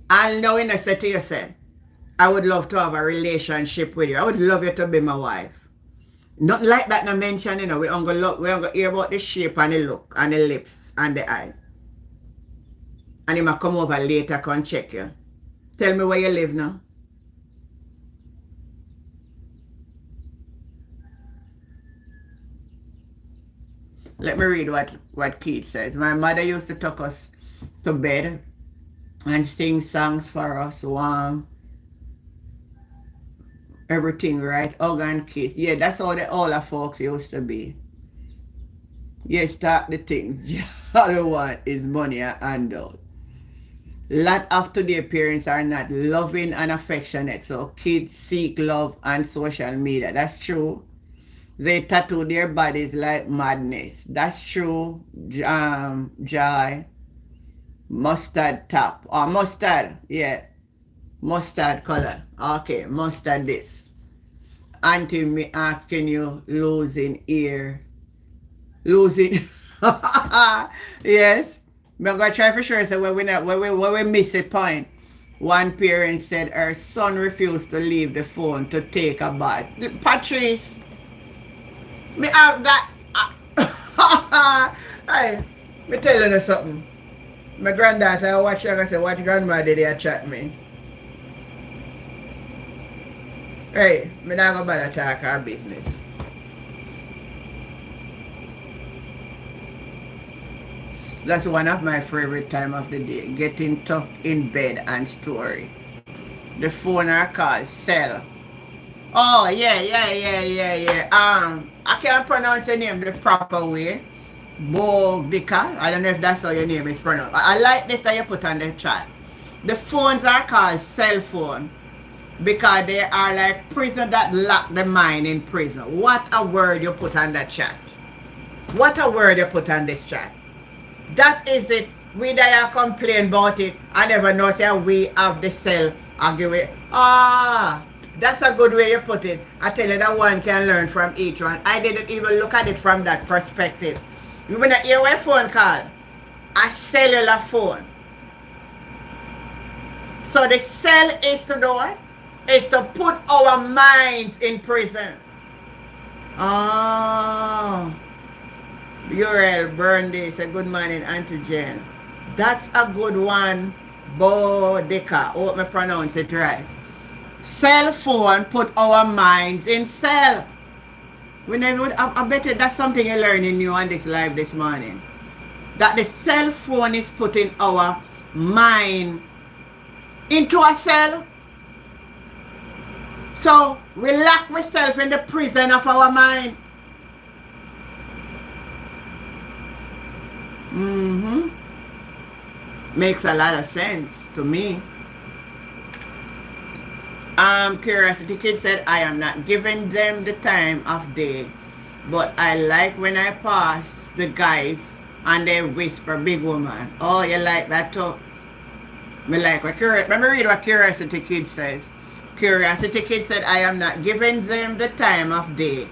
And now when I say to yourself, I would love to have a relationship with you. I would love you to be my wife. Nothing like that no mention, you know. We gonna hear about the shape and the look and the lips and the eye. And he might come over later, come check you. Tell me where you live now. Let me read what Keith says. My mother used to tuck us to bed and sing songs for us, warm Everything right, hug and kiss. Yeah, that's how the older folks used to be. Yeah, start the things. All they want is money and handout. Lot of today parents are not loving and affectionate, so kids seek love on social media. That's true. They tattoo their bodies like madness. That's true. Joy. Mustard top. Or mustard. Yeah. Mustard color. Okay. Mustard this. Auntie me asking you losing ear. Losing. Yes. I'm going to try for sure. So when we miss a point. One parent said her son refused to leave the phone to take a bath. Patrice. Me have that. Hey, me telling you something. My granddaughter, I watch her and say, what grandma did they chat me? Hey, me not gonna bother talk our business. That's one of my favorite time of the day. Getting tucked in bed and story. The phone are called cell. Oh, yeah. I can't pronounce the name the proper way. Bobika. I don't know if that's how your name is pronounced. I like this that you put on the chat. The phones are called cell phone because they are like prison that lock the mind in prison. What a word you put on that chat. What a word you put on this chat. That is it. We that complain about it. I never know say we have the cell and give it. That's a good way you put it. I tell you that one can learn from each one. I didn't even look at it from that perspective. You want to hear a phone call? A cellular phone. So the cell is to do what? Is to put our minds in prison. Uriel Burndy say good morning, Auntie Jen. That's a good one. Bodeka. Hope me pronounce it right. Cell phone put our minds in cell. We never, I bet you that's something you're learning new on this live this morning. That the cell phone is putting our mind into a cell. So we lock ourselves in the prison of our mind. Makes a lot of sense to me. Curiosity Kid said, I am not giving them the time of day, but I like when I pass the guys and they whisper, big woman. Oh, you like that too? Me like what let me read what Curiosity Kid says. Curiosity Kid said, I am not giving them the time of day,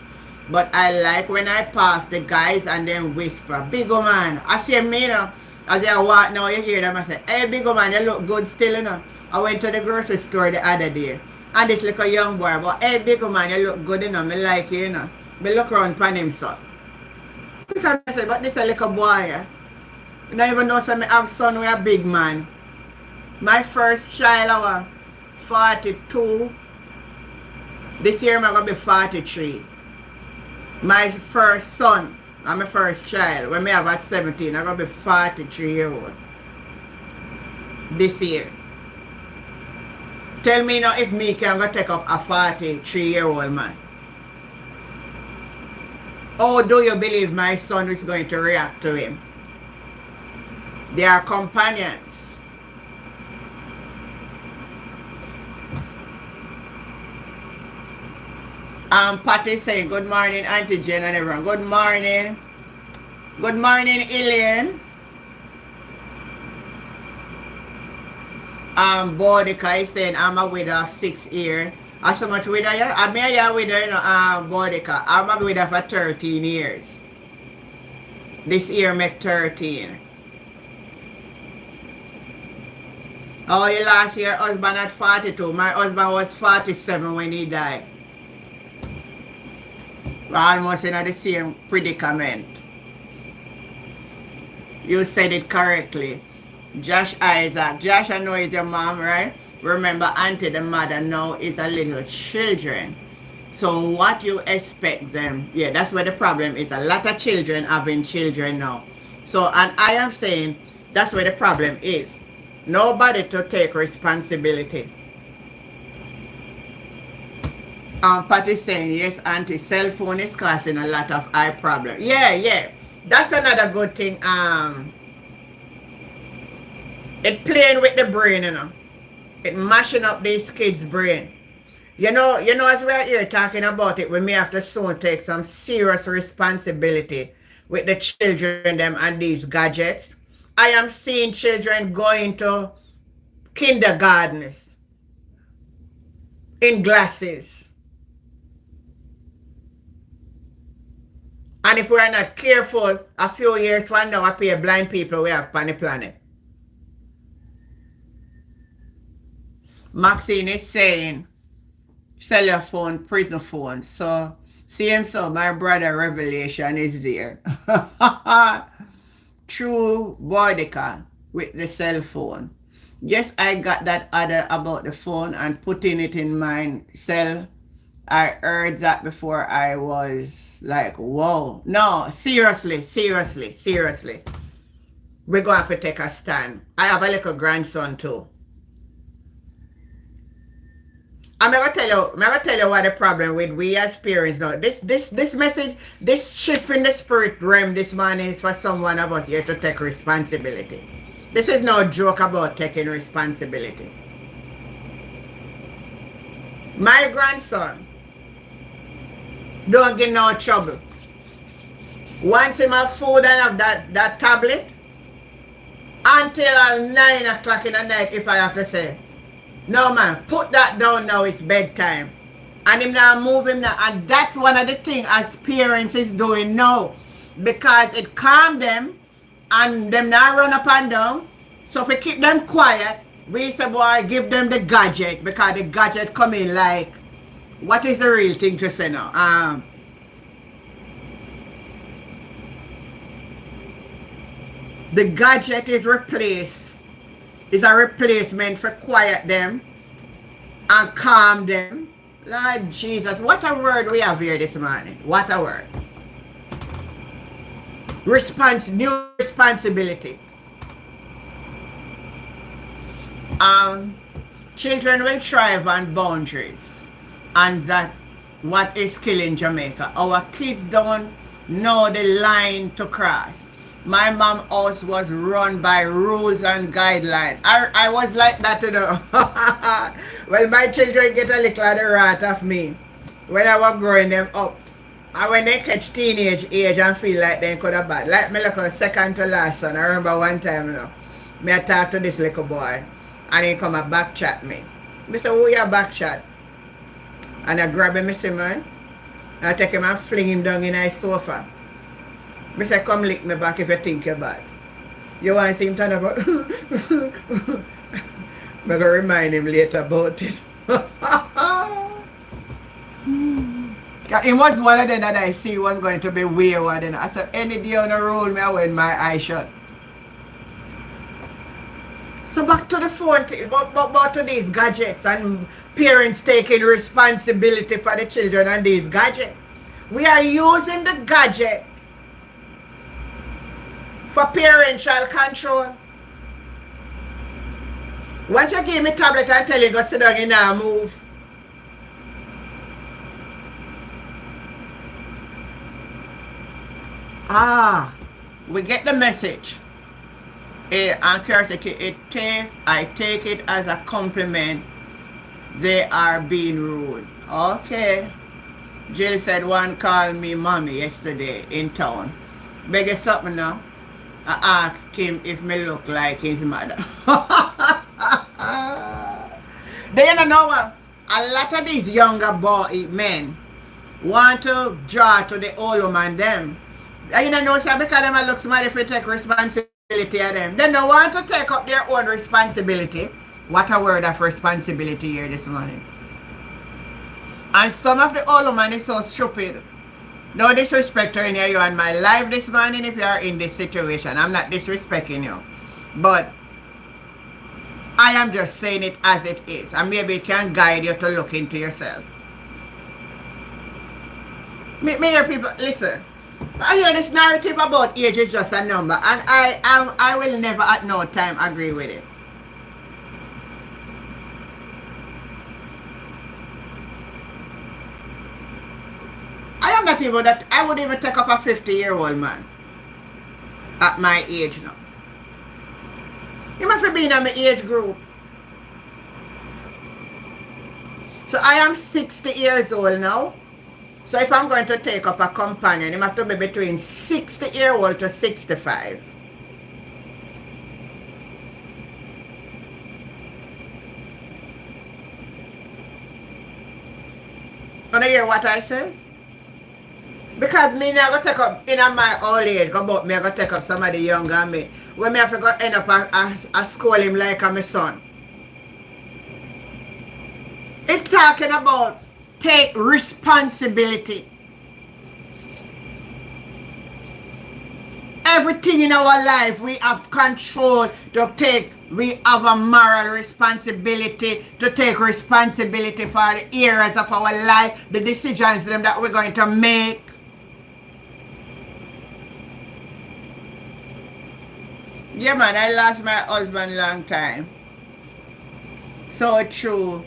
but I like when I pass the guys and then whisper, big woman. I say me now, as I walk now, you hear them, I say, hey big woman, you look good still, you know. I went to the grocery store the other day. And this little young boy, but hey big man, you look good, you know, me like you, you know. Me look around upon him, so. Because I said, but this a little boy, yeah. You don't even know, so me have son with a big man. My first child, I was 42. This year, I'm going to be 43. My first son, and my first child, when me have at 17, I'm going to be 43-year-old. This year. Tell me now if me can go take up a 43-year-old man. How do you believe my son is going to react to him? They are companions. Patty saying, good morning, Auntie Jen and everyone. Good morning. Good morning, Ilian. Bodica is saying, I'm a widow of 6 years. How so much widow you? I'm a widow, you know, Bodica. I'm a widow for 13 years. This year make 13. Oh, you lost your husband at 42. My husband was 47 when he died. We're almost in the same predicament. You said it correctly. Josh Isaac. Josh, I know is your mom, right? Remember, Auntie, the mother now is a little children. So what you expect them? Yeah, that's where the problem is. A lot of children having children now. So, and I am saying that's where the problem is. Nobody to take responsibility. Patty saying, yes, auntie, cell phone is causing a lot of eye problem. Yeah, yeah. That's another good thing. It playing with the brain, you know. It mashing up these kids' brain. As we're here talking about it, we may have to soon take some serious responsibility with the children them and these gadgets. I am seeing children going to kindergartens in glasses. And if we're not careful, a few years from now, appear blind people we have on the planet. Maxine is saying, sell your phone, prison phone. So, same so, my brother Revelation is there. True Boudica with the cell phone. Yes, I got that other about the phone and putting it in my cell. I heard that before. I was like, whoa. No, seriously. We're going to have to take a stand. I have a little grandson too. I'm gonna tell you what the problem with we as parents now. This message, this shift in the spirit realm this morning is for someone of us here to take responsibility. This is no joke about taking responsibility. My grandson don't get no trouble. Once him have food and have that tablet, until 9 o'clock in the night, if I have to say, no man, put that down now, it's bedtime. And him now move him now. And that's one of the things as parents is doing now. Because it calm them and them now run up and down. So if we keep them quiet, we say, boy, give them the gadget. Because the gadget come in like, what is the real thing to say now? The gadget is a replacement for quiet them and calm them. Lord Jesus, what a word we have here this morning. What a word. New responsibility. Children will thrive on boundaries. And that what is killing Jamaica. Our kids don't know the line to cross. My mom house was run by rules and guidelines. I was like that, you know. Well, my children get a little of the wrath of me when I was growing them up. And when they catch teenage age and feel like they could have bad. Like me like a second to last son. I remember one time, you know, me I talk to this little boy and he come and back chat me. I say, who you back chat? And I grab him, I say, man. I take him and fling him down in his sofa. I say, come lick me back if you think you're bad. You want to see him turn about? I'm going to remind him later about it. It was one of them that I see was going to be wayward. And I said, any day on the roll, me I win my eye shut. So back to the phone, back to these gadgets and parents taking responsibility for the children and these gadgets. We are using the gadget for parental control. Once you give me a tablet and tell you go sit down and move. We get the message. And curiosity, I take it as a compliment. They are being rude. Okay. Jill said one called me mommy yesterday in town. Beg you something now. I asked him if me look like his mother. They don't know what? A lot of these younger men want to draw to the old woman them. You know, so because them look smart if they take responsibility of them. They don't want to take up their own responsibility. What a word of responsibility here this morning. And some of the old woman is so stupid. No disrespect to you on my life this morning if you are in this situation. I'm not disrespecting you. But I am just saying it as it is. And maybe it can guide you to look into yourself. Me hear people, listen. I hear this narrative about age is just a number. And I will never at no time agree with it. I'm not even that. I would even take up a 50-year-old man at my age now. He must be in my age group. So I am 60 years old now. So if I'm going to take up a companion, he must be between 60-year-old to 65. Wanna hear what I says? Because me not gonna take up in my old age, go about me I gonna take up somebody younger than me. When me have to go end up a school him like a my son. It's talking about take responsibility. Everything in our life we have control to take. We have a moral responsibility to take responsibility for the areas of our life, the decisions that we're going to make. Yeah man, I lost my husband long time. So through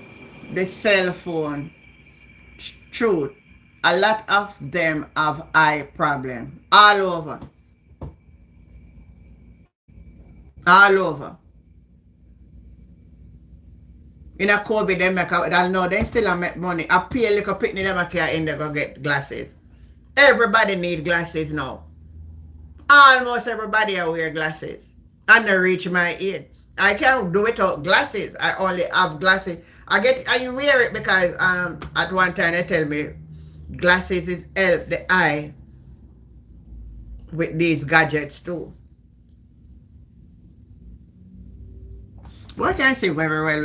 the cell phone, truth, a lot of them have eye problem. All over. All over. In a COVID, they make I know they still make money. I pay a little pitney them a care in they go get glasses. Everybody need glasses now. Almost everybody wear glasses. And they reach my age. I can't do without glasses. I only have glasses. I wear it because at one time they tell me glasses is help the eye with these gadgets too. What can I see very well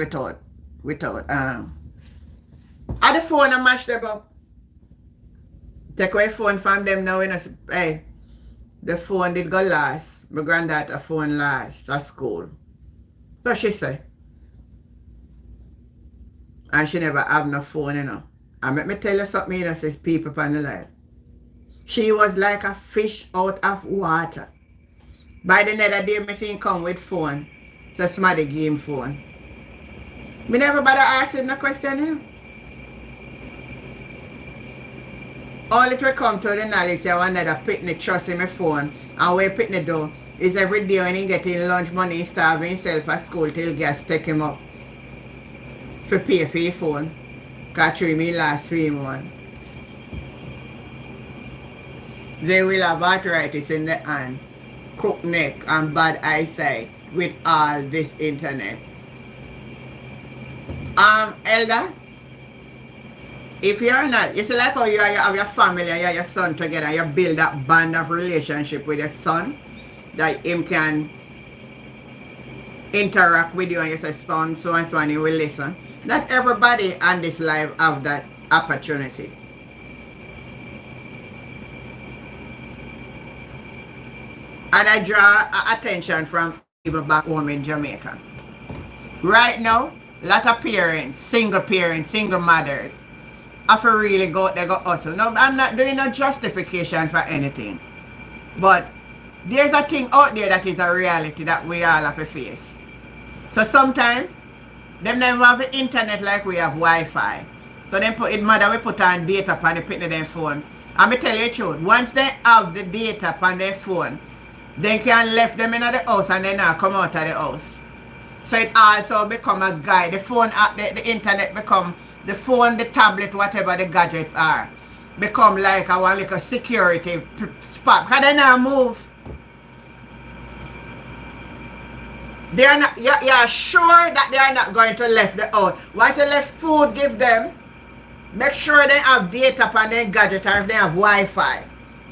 without are the phone and mash them up. Take away phone from them now when I say, hey, the phone did go last. My granddaughter phone last at school. So she say. And she never have no phone, you know. And let me tell you something, you know, says people on the life. She was like a fish out of water. By the other day, I seen come with phone. So somebody give him phone. Me never bother ask him no question, you know. All it will come to the knowledge say one another pitney trust in my phone. And where pitney do is every day when he getting lunch money, he starve himself at school till gas take him up. For pay for your phone. Cause through me last 3 months. They will have arthritis in the hand, crooked neck and bad eyesight with all this internet. Elder, if you're not, you see like how you have your family and your son together, you build that bond of relationship with your son, that him can interact with you and you say, son, so and so, and he will listen. Not everybody on this life have that opportunity. And I draw attention from people back home in Jamaica. Right now, a lot of parents, single mothers, have to really go out there go hustle. No, I'm not doing no justification for anything. But there's a thing out there that is a reality that we all have to face. So sometimes, them never have the internet like we have Wi-Fi. So then mother we put on data on the pitney them phone. And me tell you the truth, once they have the data on their phone, they can left them in the house and they now come out of the house. So it also become a guide. The phone, the internet become, the phone, the tablet, whatever the gadgets are, become like a one little security spot. Because they now move. They are not, you're sure that they are not going to left the house. Once you left food, give them, make sure they have data on their gadget or if they have Wi-Fi.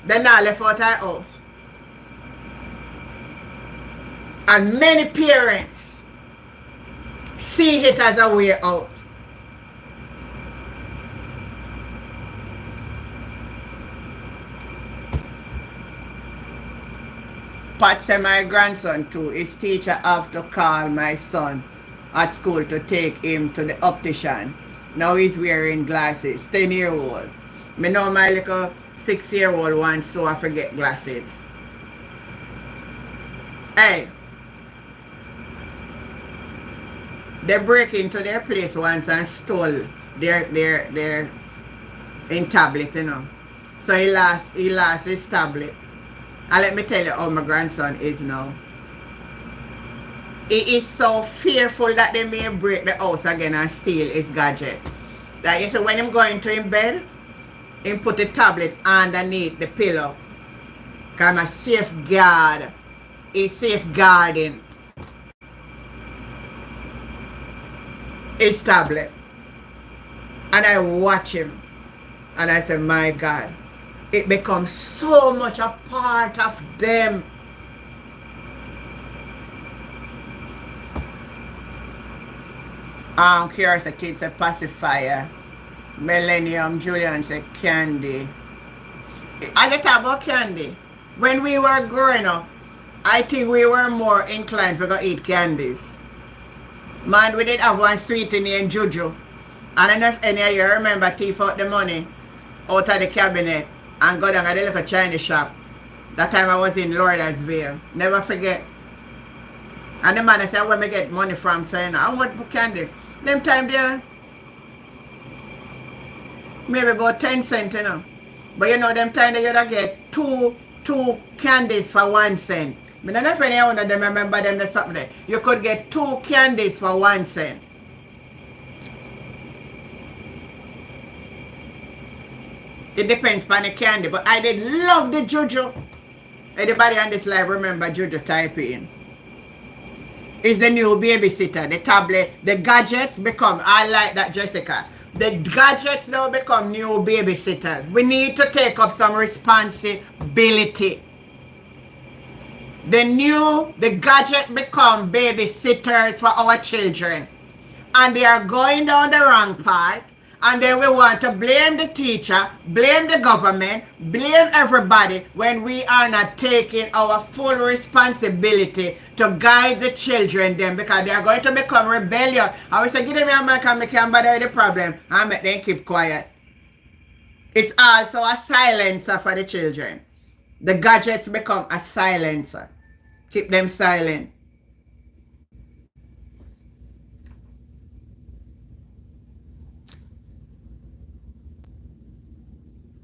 They're not left out of the house. And many parents see it as a way out. Pat said my grandson too, his teacher have to call my son at school to take him to the optician. Now he's wearing glasses, 10-year-old. Me know my little 6-year-old one, so I forget glasses. Hey, they break into their place once and stole their in tablet, you know. So he lost his tablet. And let me tell you how my grandson is now. He is so fearful that they may break the house again and steal his gadget. That you see, when him going to him bed, him put the tablet underneath the pillow. Because I'm a safeguard. He's safeguarding his tablet. And I watch him. And I say, my God, it becomes so much a part of them. Curious, the kids a pacifier. Millennium, Julian said candy. I get about candy. When we were growing up, I think we were more inclined to go eat candies. Man, we did have one sweetie named Juju. I don't know if any of you remember thief out the money out of the cabinet and go down at the little Chinese shop. That time I was in Lauderdale. Never forget. And the man said, where me get money from? Saying, I want for candy. Them time there, maybe about 10 cents, you know. But you know, them time they you'd get two candies for 1 cent. I don't know if any one of them remember them there's something there. You could get 2 candies for 1 cent. It depends on the candy, but I did love the Juju. Anybody on this live remember Juju? Type in. It's the new babysitter, the tablet, the gadgets become, I like that, Jessica. The gadgets now become new babysitters. We need to take up some responsibility. The gadget become babysitters for our children. And they are going down the wrong path. And then we want to blame the teacher, blame the government, blame everybody when we are not taking our full responsibility to guide the children then, because they are going to become rebellious. I will say, give them a mic and make them bother with the problem and make them keep quiet. It's also a silencer for the children. The gadgets become a silencer. Keep them silent.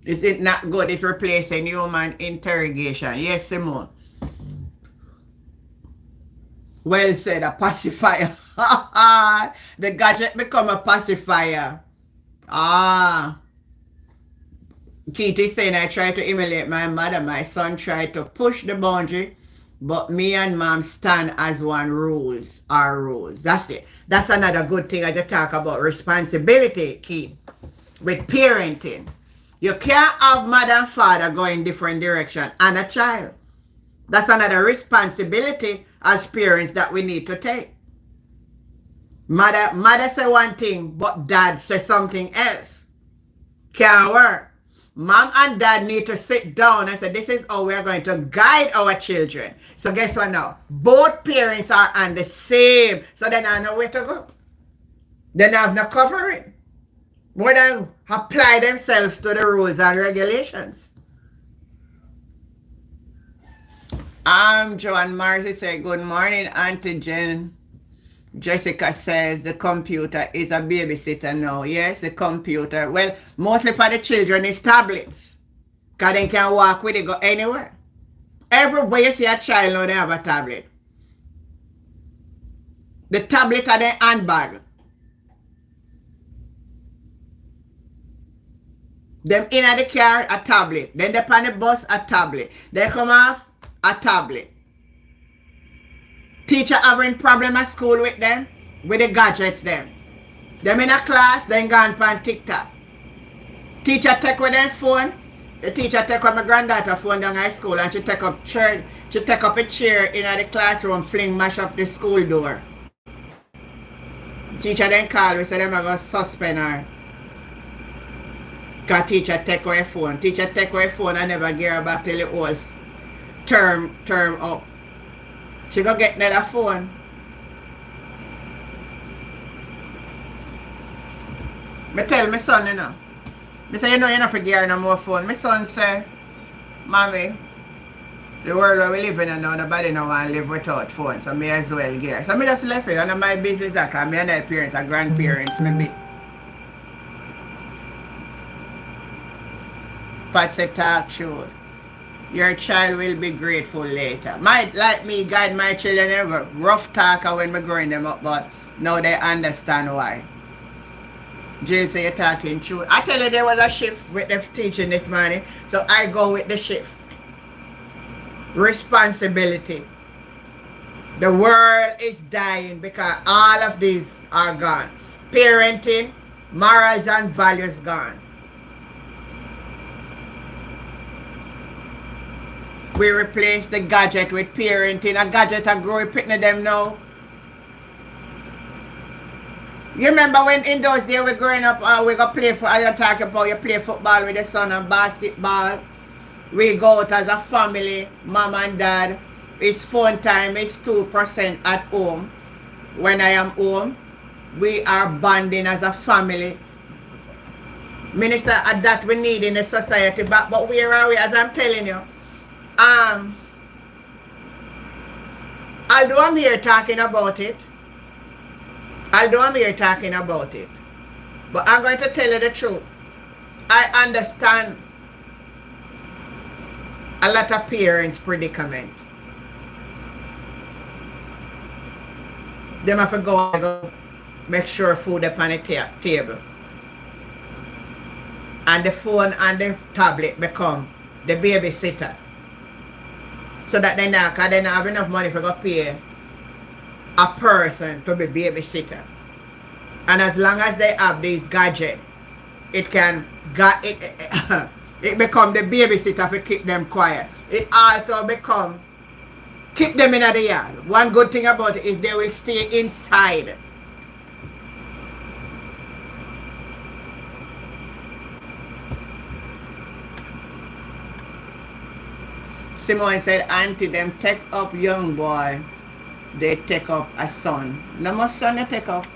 Is it not good? It's replacing human interrogation. Yes, Simone. Well said, a pacifier. The gadget become a pacifier. Keith is saying, I try to emulate my mother. My son tried to push the boundary, but me and mom stand as one rules. Our rules. That's it. That's another good thing as I talk about responsibility, Keith, with parenting. You can't have mother and father going different direction and a child. That's another responsibility as parents that we need to take. Mother say one thing, but dad say something else. Can't work. Mom and dad need to sit down and say, this is how we're going to guide our children. So guess what now? Both parents are on the same. So they don't know where to go. They don't have no covering. More than apply themselves to the rules and regulations. Joanne Marcy said, good morning, Auntie Jen. Jessica says the computer is a babysitter now. Yes, the computer. Well, mostly for the children is tablets. Because they can walk with it, go anywhere. Everywhere you see a child now, they have a tablet. The tablet are their handbag. Them in the car, a tablet. Then they on the bus, a tablet. They come off, a tablet. Teacher having problem at school with them, with the gadgets them. Them in a class, then gone on TikTok. Teacher take with them phone. The teacher take with my granddaughter phone down high school and she take up a chair in the classroom, fling mash up the school door. Teacher then call, we say them are going to suspend her. Because teacher take away phone. Teacher take away phone and never give her back till the whole term up. She go get another phone. Me tell my son, you know. Me say, you know, you're not forget her no more phone. My son say, Mommy, the world where we live in now, nobody no want to live without phone. So me as well get her. So me just left it. None of my business that because me and my parents are grandparents, maybe. Pat said talk truth. Your child will be grateful later. Might like me guide my children ever rough talker when me growing them up, but now they understand why. Jill say you're talking truth. I tell you there was a shift with the teaching this morning, so I go with the shift. Responsibility. The world is dying because all of these are gone. Parenting, morals and values gone. We replace the gadget with parenting. A gadget a grow picking them now. You remember when in those days we growing up, we go play for, you talking about you play football with the son and basketball. We go out as a family, mom and dad. It's phone time, it's 2% at home. When I am home, we are bonding as a family. Minister, at that we need in the society, but where are we, as I'm telling you? Although I'm here talking about it, but I'm going to tell you the truth. I understand a lot of parents' predicament. They have to go make sure food up on the table. And the phone and the tablet become the babysitter. So that they don't have enough money for go pay a person to be babysitter. And as long as they have these gadgets, it can it become the babysitter to keep them quiet. It also become keep them in the yard. One good thing about it is they will stay inside. Simone said, auntie, them take up young boy. They take up a son. No more son they take up.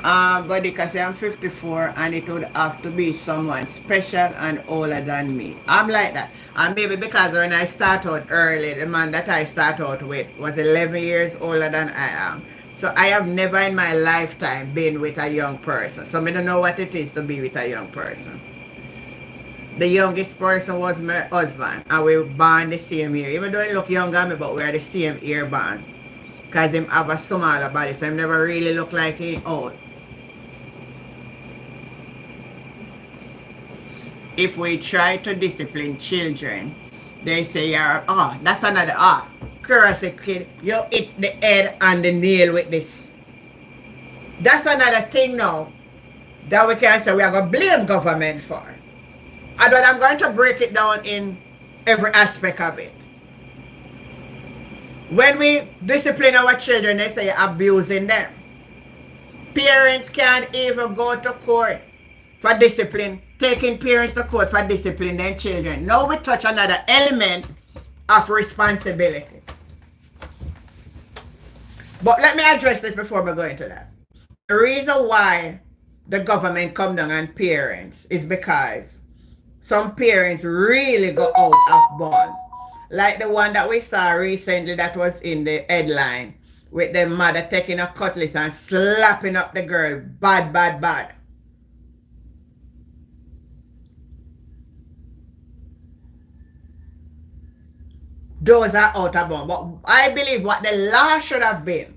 But because I'm 54 and it would have to be someone special and older than me. I'm like that. And maybe because when I start out early, the man that I start out with was 11 years older than I am. So I have never in my lifetime been with a young person. So I don't know what it is to be with a young person. The youngest person was my husband, and we were born the same year. Even though he look younger than me, but we're the same year born. Because him have a smaller body, so he never really look like he old. If we try to discipline children, they say, that's another, curiosity kid, you hit the head and the nail with this. That's another thing now that we can say we are going to blame government for. But I'm going to break it down in every aspect of it. When we discipline our children, they say abusing them. Parents can't even go to court for discipline, taking parents to court for discipline their children. Now we touch another element of responsibility. But let me address this before we go into that. The reason why the government come down on parents is because some parents really go out of bounds. Like the one that we saw recently that was in the headline with the mother taking a cutlass and slapping up the girl. Bad, bad, bad. Those are out of bounds. But I believe what the law should have been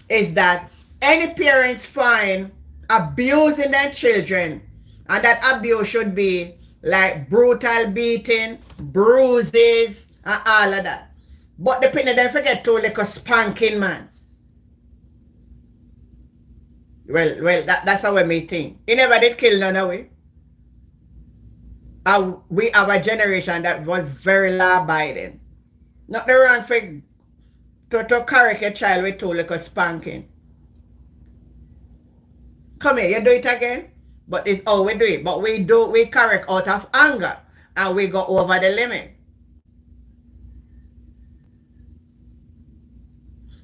is that any parents find abusing their children, and that abuse should be like brutal beating, bruises, and all of that. But the penny they forget to like a spanking, man. Well, that's how we think. He never did kill none of we. We have a generation that was very law-abiding. Not the wrong thing to correct a child with two like a spanking. Come here, you do it again? But it's how we do it. But we correct out of anger. And we go over the limit.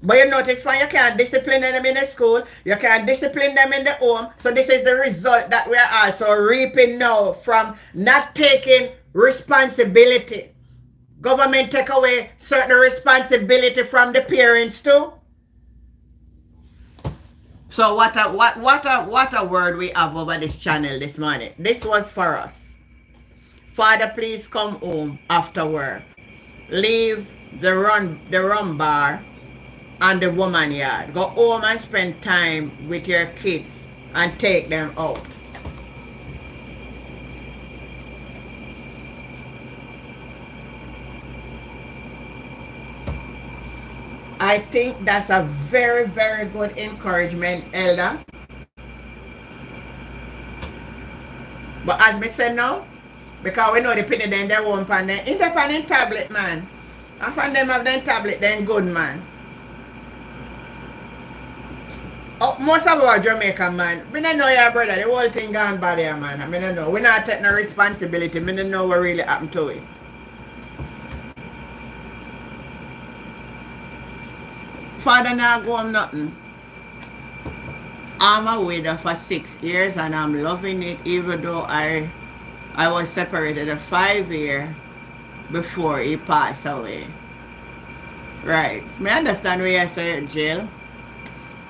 But you notice when you can't discipline them in the school, you can't discipline them in the home. So this is the result that we are also reaping now from not taking responsibility. Government take away certain responsibility from the parents too. So what a word we have over this channel this morning. This was for us. Father, please come home after work. Leave the rum bar and the woman yard. Go home and spend time with your kids and take them out. I think that's a very, very good encouragement, Elder. But as me say now, because we know the penny then they won't pan them. Independent tablet, man. And from them have them tablet, then good, man. Oh, most of our Jamaican, man, we don't know your brother. The whole thing gone bad here, man. I mean, I don't know. We not taking no responsibility. We don't know what really happened to it. Father not go home nothing. I'm a widow for 6 years and I'm loving it, even though I was separated a 5 year before he passed away. Right. Me understand what you say, Jill.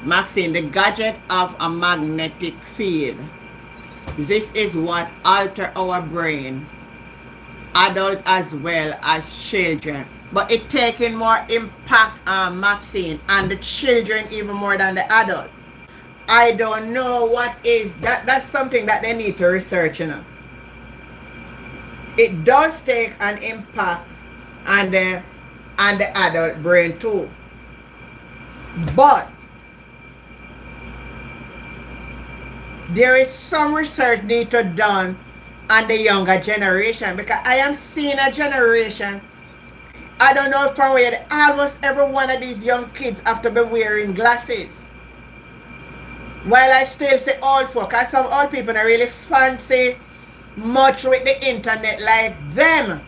Maxine, the gadget of a magnetic field. This is what alter our brain, adult as well as children. But it taking more impact on Maxine and the children even more than the adult. I don't know what is that. That's something that they need to research, you know. It does take an impact on the adult brain too. But there is some research need to done on the younger generation, because I am seeing a generation. I don't know from where almost every one of these young kids have to be wearing glasses. While I still say old folk, because some old people are really fancy much with the internet like them.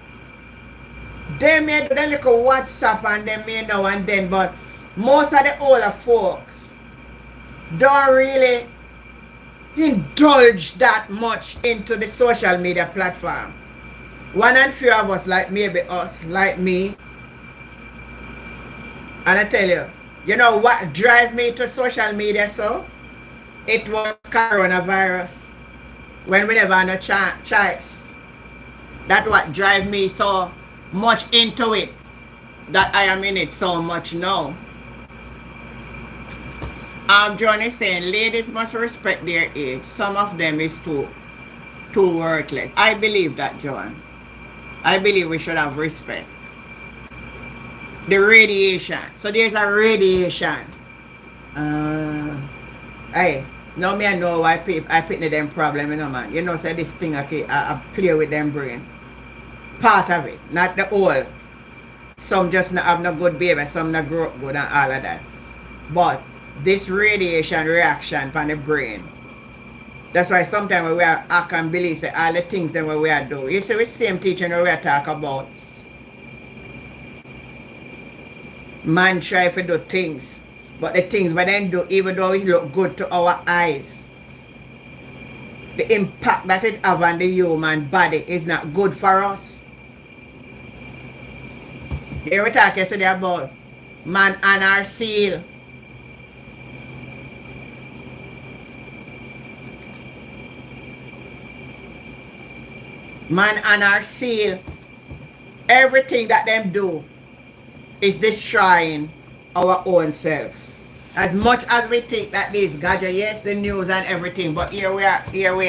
They may do the little WhatsApp and them may now and then, but most of the older folks don't really indulge that much into the social media platform. One and few of us, like maybe us, like me. And I tell you, you know what drive me to social media so? It was coronavirus. When we never had no choice. That's what drive me so much into it. That I am in it so much now. John is saying, ladies must respect their age. Some of them is too worthless. I believe that, John. I believe we should have respect. The radiation. So there's a radiation. Hey, now me I know why I pick them problem, you know, man. You know, say this thing I play with them brain. Part of it, not the whole. Some just not have no good baby, some not grow up good and all of that. But this radiation reaction from the brain. That's why sometimes we are act and believe say all the things that we are doing. You see with same teaching we are talk about. Man try to do things. But the things we then do, even though it look good to our eyes, the impact that it have on the human body is not good for us. Here we talk yesterday about man and our seal. Man and our seal. Everything that them do is destroying our own self. As much as we think that this gadget, yes, the news and everything, but here we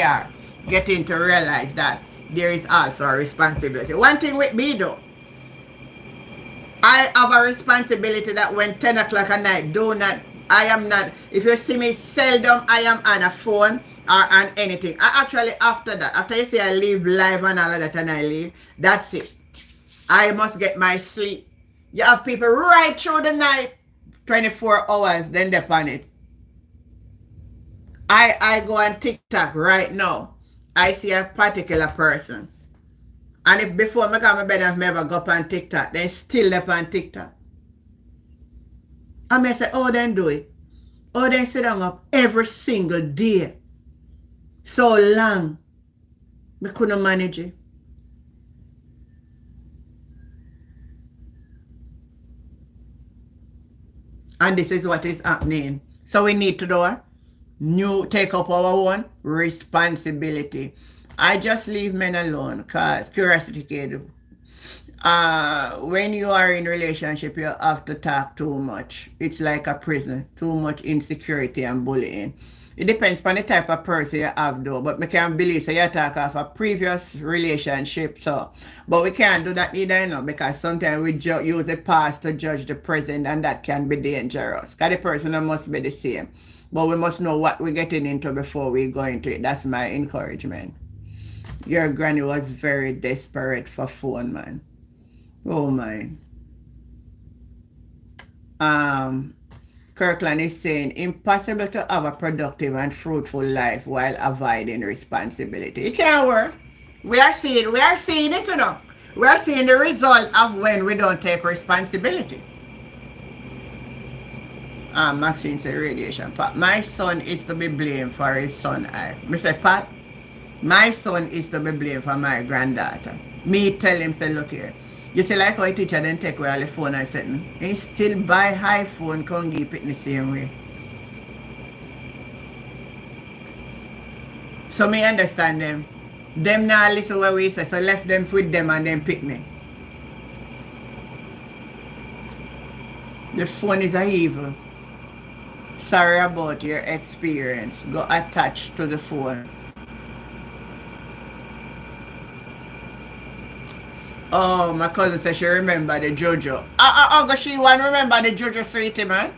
are, getting to realize that there is also a responsibility. One thing with me though, I have a responsibility that when 10 o'clock at night, I am not, if you see me seldom, I am on a phone or on anything. I actually, after that, after you say I leave live and all of that and I leave, that's it. I must get my sleep. You have people right through the night, 24 hours, then they're on it. I go on TikTok right now. I see a particular person. And if before I go to bed, I've never go up on TikTok, they still up on TikTok. I may say, oh, then do it. Oh, then sit down up every single day. So long. I couldn't manage it. And this is what is happening. So we need to do take up our own responsibility. I just leave men alone because curiosity kid. When you are in relationship, you have to talk too much. It's like a prison. Too much insecurity and bullying. It depends on the type of person you have though. But I can't believe so you talk of a previous relationship. So but we can't do that either, you know, because sometimes we use the past to judge the present, and that can be dangerous. Because the person must be the same. But we must know what we're getting into before we go into it. That's my encouragement. Your granny was very desperate for phone, man. Oh my. Kirkland is saying impossible to have a productive and fruitful life while avoiding responsibility. It can't work. We are seeing it, you know. We are seeing the result of when we don't take responsibility. Maxine said radiation. Pat, my son is to be blamed for his son. I say, Pat, my son is to be blamed for my granddaughter. Me tell him, say, look here. You see, like how a teacher then take away all the phone and something. He still buy high phone, can't keep it in the same way. So me understand them. Them now listen what we say, so left them with them and then pick me. The phone is a evil. Sorry about your experience. Go attach to the phone. Oh, my cousin said she remember the JoJo. She want remember the JoJo sweetie, man.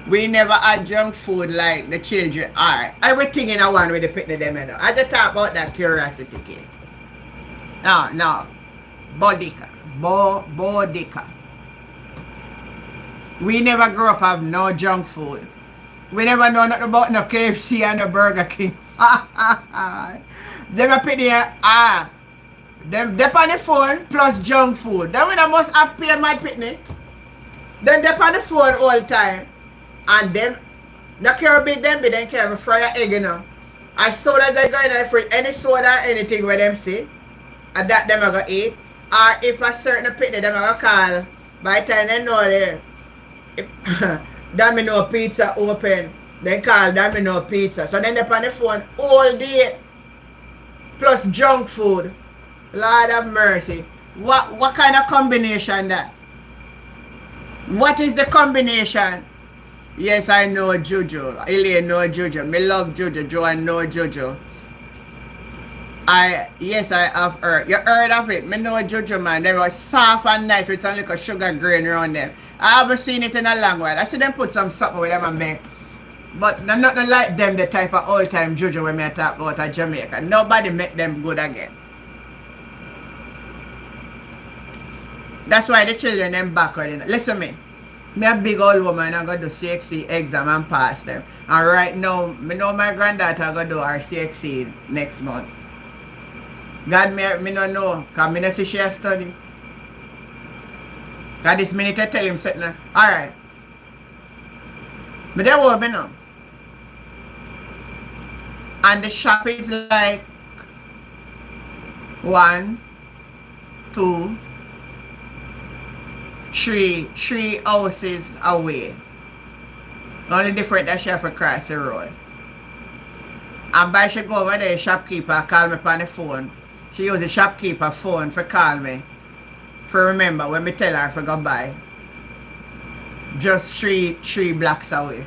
We never had junk food like the children are. Everything in a one with the picnic them. I just talk about that curiosity kid. No. Bodica. Bodica. We never grew up have no junk food. We never know nothing about no KFC and no Burger King. Them a picnic them dep on the phone plus junk food. Then we must have pay my picnic. Then dep on the phone all the time. And them, the care big them be then care fry your egg, you know. As soon as they go in there for any soda, anything where them see, and that them are gonna eat. Or if a certain picnic them are gonna call, by the time they know they Domino Pizza open, they call Domino Pizza. So then dep on the phone all day. Plus junk food. Lord have mercy. What kind of combination that? What is the combination? Yes, I know Jojo. Elaine know Jojo. Me love Jojo. Joanne know Jojo. Yes, I have heard. You heard of it? Me know Jojo, man. They were soft and nice with some little sugar grain around them. I haven't seen it in a long while. I see them put some something with them and make. But not like them, the type of old time Jojo when me talk about a Jamaica. Nobody make them good again. That's why the children them backward. You know. Listen me. Me a big old woman, I'm going to do CXC exam and pass them. And right now, me know my granddaughter going to do her CXC next month. God, me don't know, because me don't see she a study. Because this minute I tell him something. Alright. But that what me know. And the shop is like 1, 2, 3 houses away. Only different that she have to cross the road. And by she go over there, the shopkeeper call me on the phone. She use the shopkeeper phone for call me. For remember when me tell her to go buy. Just 3 blocks away.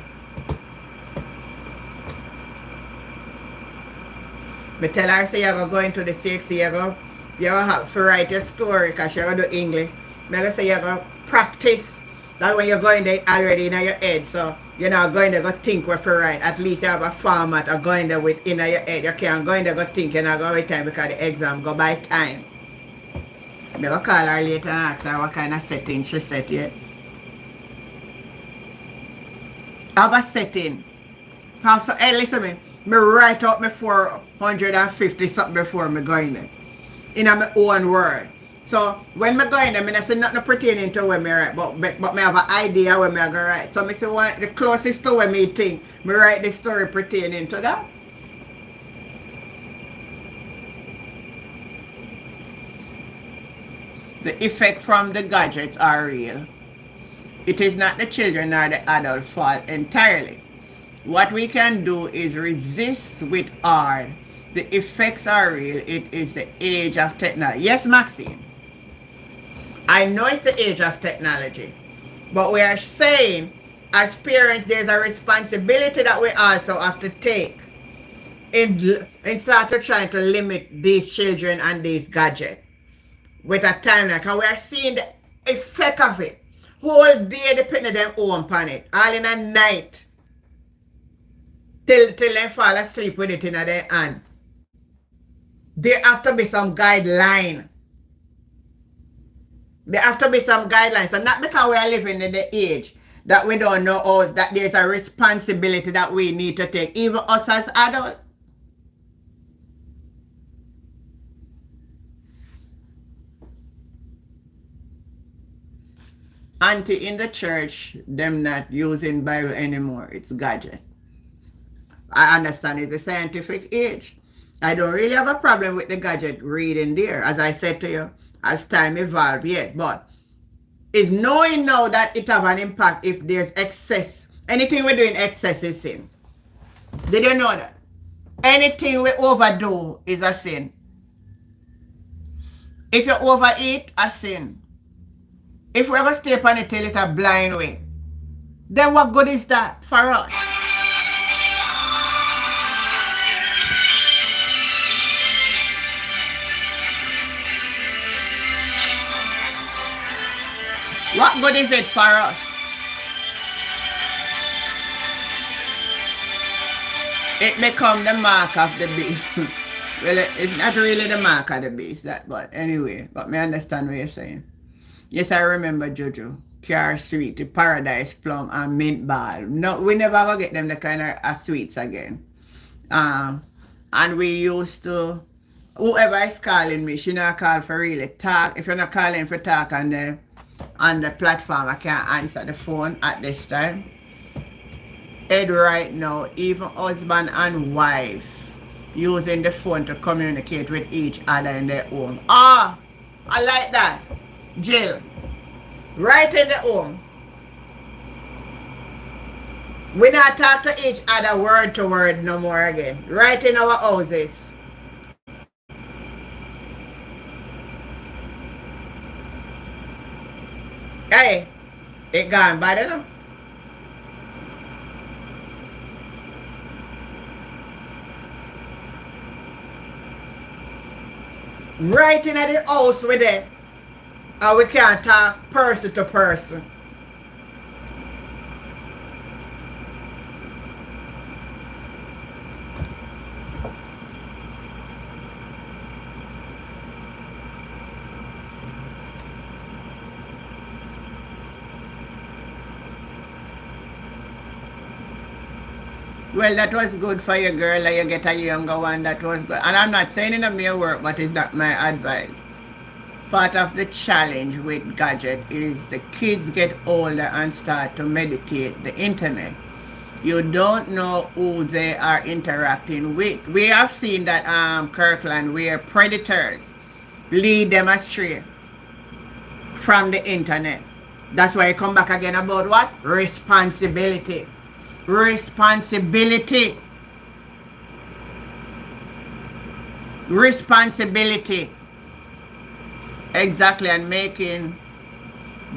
Me tell her say you're go into the CXC, you're going to have to write your story because you're going to do English. I'm going to say you're going to practice. That when you're going there already in your head, so you're not going there go think what to write. At least you have a format or going there with in your head. You can't go in there go think, you're not going with time because the exam go by time. I'm going to call her later and ask her what kind of setting she set yet. Have a setting. So, hey, listen me. Me write out my 450 something before me go in there. In my own word. So when I go in there, I say nothing pertaining to when I write, but I have an idea when I go write. So I say the closest to when I think, I write the story pertaining to that. The effect from the gadgets are real. It is not the children or the adult fault entirely. What we can do is resist with art The effects are real. It is the age of technology. Yes, Maxine. I know it's the age of technology. But we are saying, as parents, there's a responsibility that we also have to take in start to trying to limit these children and these gadgets with a time like, and we are seeing the effect of it. Whole day depending on them home on it. All in a night. Till they fall asleep with it in their hand. There have to be some guideline. There have to be some guidelines. And not because we are living in the age that we don't know how, that there's a responsibility that we need to take, even us as adults. Auntie, in the church, them not using Bible anymore. It's Gadget. I understand it's a scientific age. I don't really have a problem with the Gadget reading there. As I said to you, as time evolves, yes. But it's knowing now that it have an impact if there's excess. Anything we do in excess is sin. Did you know that? Anything we overdo is a sin. If you overeat, a sin. If we ever stay upon it till it's a blind way, then what good is that for us? What good is it for us? It become the mark of the beast. Well, it's not really the mark of the beast, that, but anyway, but me understand what you're saying. Yes, I remember Jojo, Car Sweet, the Paradise Plum, and Mint Ball. No, we never gonna get them the kind of sweets again. And we used to, whoever is calling me, she not call for really talk. If you're not calling for talk on the platform, I can't answer the phone at this time. And right now, even husband and wife using the phone to communicate with each other in their home. Ah, I like that. Jill, right in the home. We not talk to each other word to word no more again. Right in our houses. Hey, it gone bad enough. Right in the house with it. And we can't talk person to person. Well, that was good for your girl, and you get a younger one. That was good. And I'm not saying it in my work, but it's not my advice. Part of the challenge with Gadget is the kids get older and start to meditate the internet. You don't know who they are interacting with. We have seen that Kirkland, where predators lead them astray from the internet. That's why I come back again about what? Responsibility. Responsibility. Responsibility. Exactly, and making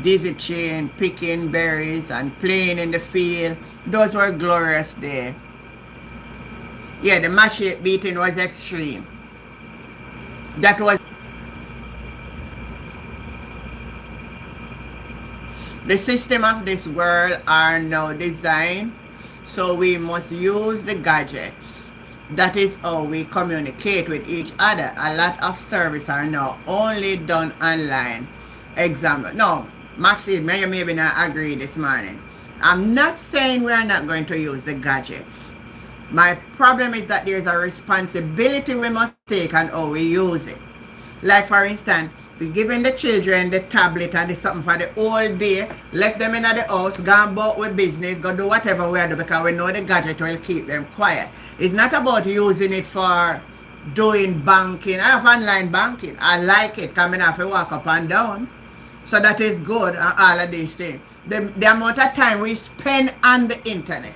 daisy chain, picking berries, and playing in the field. Those were glorious days. Yeah, the machete beating was extreme. That was... The system of this world are now designed, so we must use the gadgets. That is how we communicate with each other. A lot of services are now only done online. Example. No, Maxine, may maybe not agree this morning. I'm not saying we are not going to use the gadgets. My problem is that there's a responsibility we must take on how we use it. Like for instance, we giving the children the tablet and the something for the whole day, left them in the house, gone about with business, go do whatever we do because we know the gadget will keep them quiet. It's not about using it for doing banking. I have online banking. I like it, coming off and walk up and down. So that is good, all of these things. The amount of time we spend on the internet.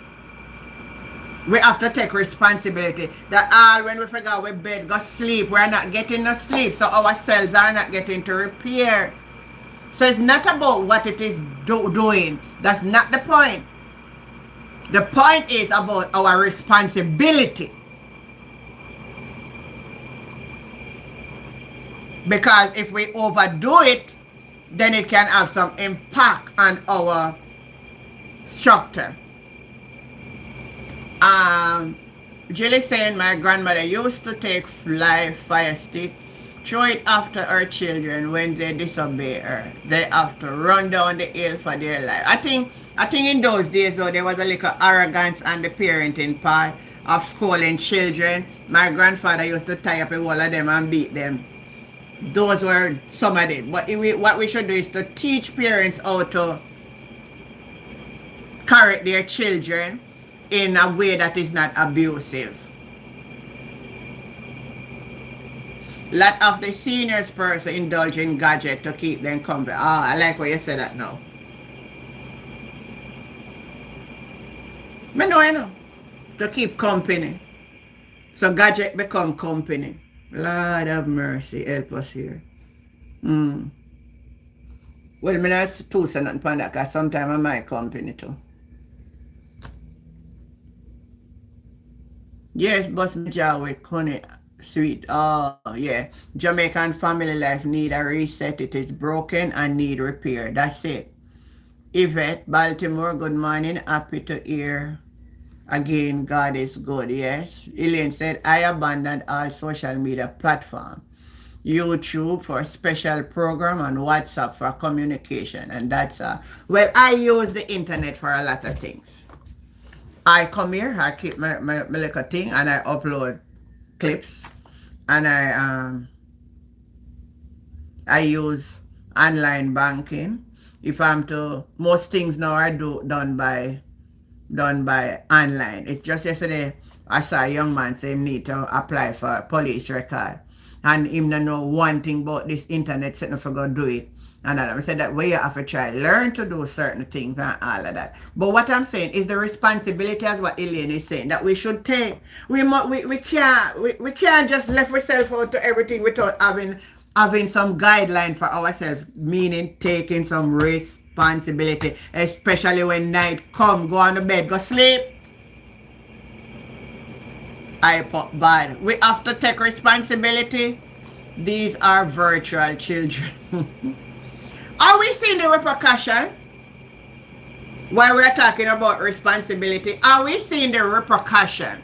We have to take responsibility that all when we figure we bed, go sleep, we're not getting no sleep. So our cells are not getting to repair. So it's not about what it is doing. That's not the point. The point is about our responsibility. Because if we overdo it, then it can have some impact on our structure. Jilly saying my grandmother used to take live fire stick, throw it after her children when they disobey her. They have to run down the hill for their life. I think in those days though there was a little arrogance on the parenting part of schooling children. My grandfather used to tie up a wall of them and beat them. Those were some of it. But what we should do is to teach parents how to correct their children in a way that is not abusive. Lot of the seniors person indulge in gadget to keep them company. I like what you said that now. I know. To keep company. So gadget become company. Lord have mercy, help us here. Well, me not too say nothing upon that because sometimes I'm my company too. Yes, boss me jaw with honey sweet. Oh, yeah. Jamaican family life need a reset. It is broken and need repair. That's it. Yvette, Baltimore, good morning. Happy to hear again. God is good. Yes. Elaine said, I abandoned all social media platforms. YouTube for special program and WhatsApp for communication. And that's well, I use the internet for a lot of things. I come here, I keep my little thing and I upload clips and I use online banking. If I'm to, most things now are done by online. It's just yesterday I saw a young man say he need to apply for a police record and him not know one thing about this internet, so if I go do it. And I said that way you have to try learn to do certain things and all of that. But what I'm saying is the responsibility, as what Elaine is saying, that we should take. We can't just left ourselves out to everything without having some guideline for ourselves, meaning taking some responsibility, especially when night come, go on the bed, go sleep. I pop bad. We have to take responsibility. These are virtual children. Are we seeing the repercussion? While we are talking about responsibility, are we seeing the repercussion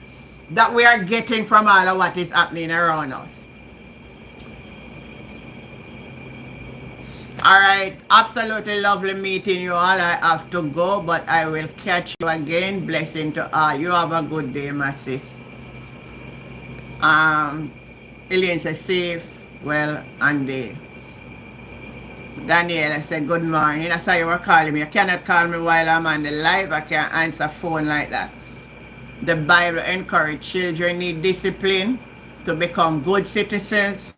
that we are getting from all of what is happening around us? Alright, absolutely lovely meeting you all. I have to go, but I will catch you again. Blessing to all. You have a good day, my sis. Elaine says safe, well, and day. Daniela said, good morning. I saw you were calling me. You cannot call me while I'm on the live. I can't answer phone like that. The Bible encourages children need discipline to become good citizens.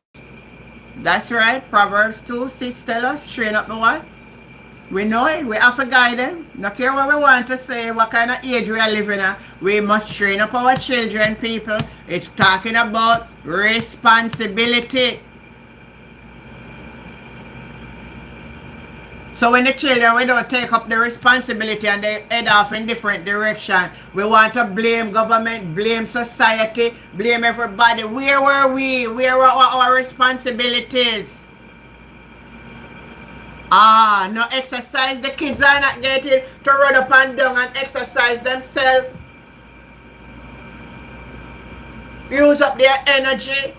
That's right. Proverbs 2:6 tell us, train up the what? We know it. We have to guide them. No care what we want to say, what kind of age we are living in. We must train up our children, people. It's talking about responsibility. So when the children, we don't take up the responsibility and they head off in different direction, we want to blame government, blame society, blame everybody. Where were we? Where were our responsibilities? No exercise. The kids are not getting to run up and down and exercise themselves. Use up their energy.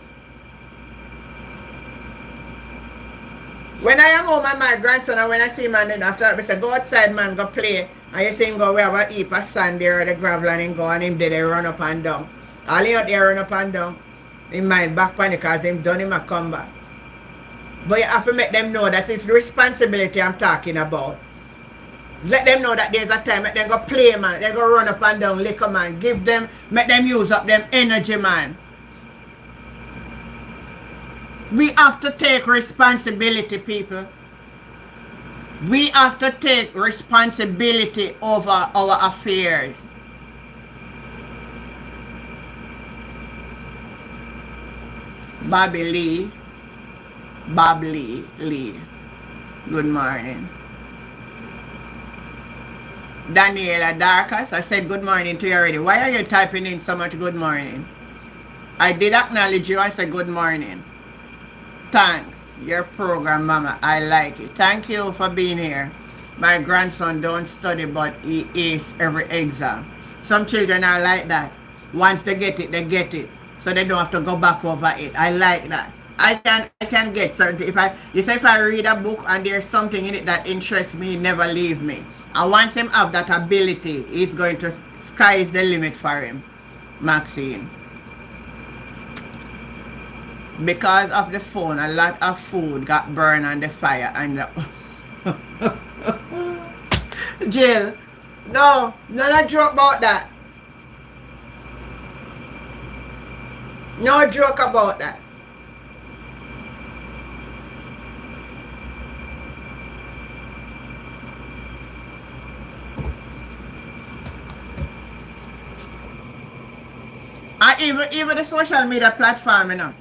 When I am home and my grandson, and when I see him, and then after that, I say, go outside, man, go play. And you see him go, we have a heap of sand there, or the gravel, and him go, and him did they run up and down. All he out there run up and down. He might back panic because him done him a come back. But you have to make them know that it's the responsibility I'm talking about. Let them know that there's a time, let them go play, man. They go run up and down, liquor, man. Give them, make them use up them energy, man. We have to take responsibility, people. We have to take responsibility over our affairs. Bobby Lee. Bob Lee. Good morning. Daniela Darkas, I said good morning to you already. Why are you typing in so much good morning? I did acknowledge you. I said good morning. Thanks. Your program, Mama. I like it. Thank you for being here. My grandson don't study, but he aced every exam. Some children are like that. Once they get it, they get it. So they don't have to go back over it. I like that. I can get certain. If I read a book and there's something in it that interests me, never leave me. And once him have that ability, he's going to, sky is the limit for him. Maxine. Because of the phone, a lot of food got burned on the fire and Jill, no, not a joke about that. No joke about that. Even the social media platform, you know.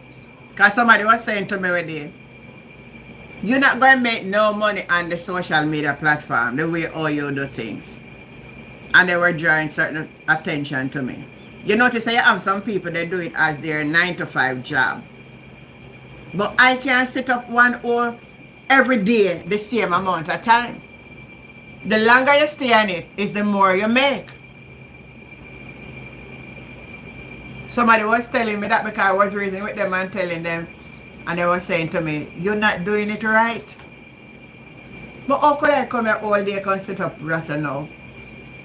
Because somebody was saying to me one day, you're not going to make no money on the social media platform the way all you do things. And they were drawing certain attention to me. You notice that you have some people that do it as their 9-to-5 job. But I can't sit up one hour every day the same amount of time. The longer you stay on it is the more you make. Somebody was telling me that because I was reasoning with them and telling them, and they were saying to me, you're not doing it right. But how could I come here all day and sit up Rasta now?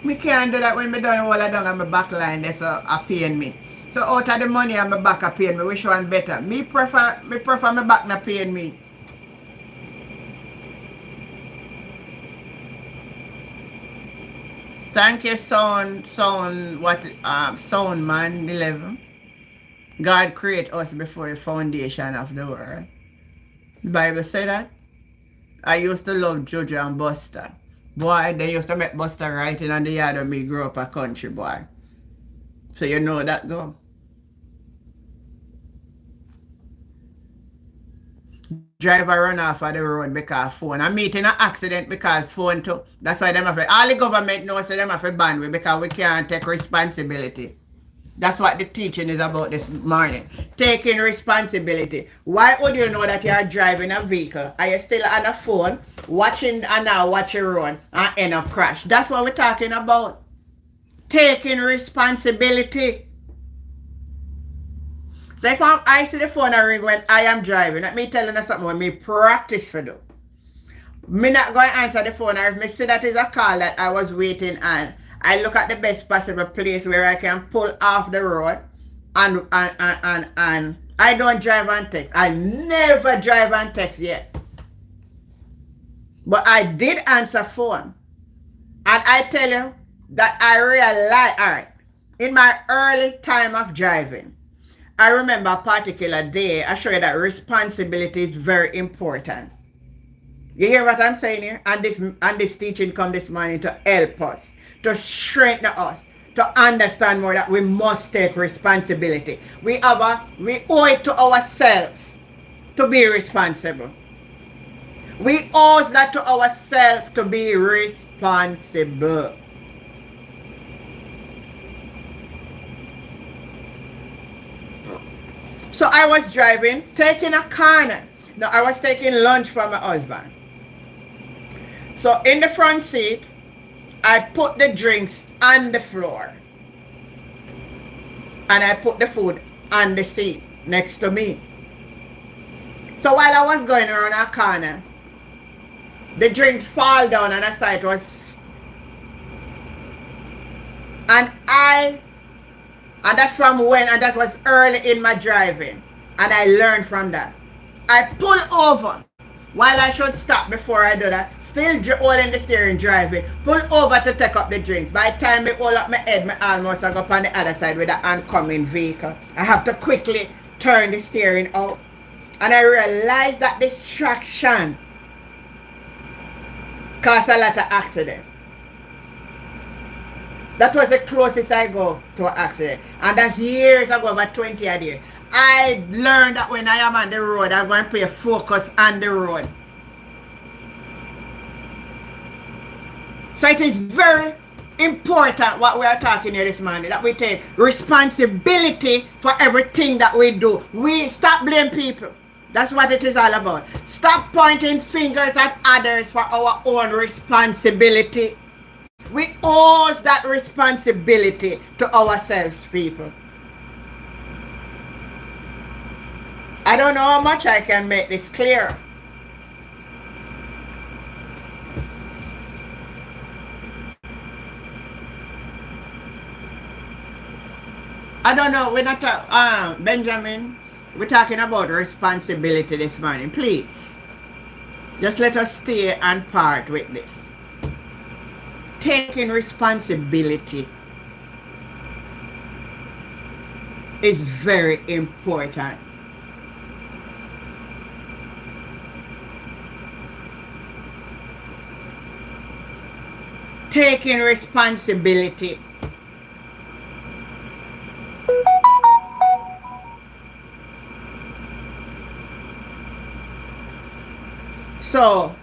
Me can't do that when me done all I done on my back line, that's a pain me. So out of the money on my back a pain me, which one better? Me prefer my back not pain me. Thank you, Sound Man 11. God created us before the foundation of the world. The Bible said that. I used to love Jojo and Buster. Boy, they used to make Buster writing on the yard of me grow up a country boy. So you know that go. Driver run off of the road because phone. I'm meeting an accident because phone too. That's why them have to, all the government knows them have to ban we because we can't take responsibility. That's what the teaching is about this morning. Taking responsibility. Why would you know that you are driving a vehicle and you're still on a phone, watching and now watch your road and end up crash? That's what we're talking about. Taking responsibility. So if I see the phone and ring when I am driving, let me tell you something when me practice for do. Me not going to answer the phone, or if me see that is a call that I was waiting on, I look at the best possible place where I can pull off the road and I don't drive and text. I never drive and text yet. But I did answer phone. And I tell you that I realize, alright, in my early time of driving, I remember a particular day, I show you that responsibility is very important. You hear what I'm saying here? And this teaching come this morning to help us, to strengthen us, to understand more that we must take responsibility. We owe it to ourselves to be responsible. We owe that to ourselves to be responsible. So I was driving, taking a corner. No, I was taking lunch from my husband. So in the front seat, I put the drinks on the floor. And I put the food on the seat next to me. So while I was going around a corner, the drinks fall down and I saw it was... And that's from when, and that was early in my driving. And I learned from that. I pull over while I should stop before I do that. Still holding the steering driving. Pull over to take up the drinks. By the time I hold up my head, I almost go up on the other side with the oncoming vehicle. I have to quickly turn the steering out. And I realized that distraction caused a lot of accident. That was the closest I go to an accident. And that's years ago, about 20 years. I learned that when I am on the road, I'm going to pay focus on the road. So it is very important what we are talking here this morning, that we take responsibility for everything that we do. We stop blaming people. That's what it is all about. Stop pointing fingers at others for our own responsibility. We owe that responsibility to ourselves, people. I don't know how much I can make this clear. I don't know, we're not, Benjamin, we're talking about responsibility this morning. Please, just let us stay and part with this. Taking responsibility is very important. Taking responsibility. So,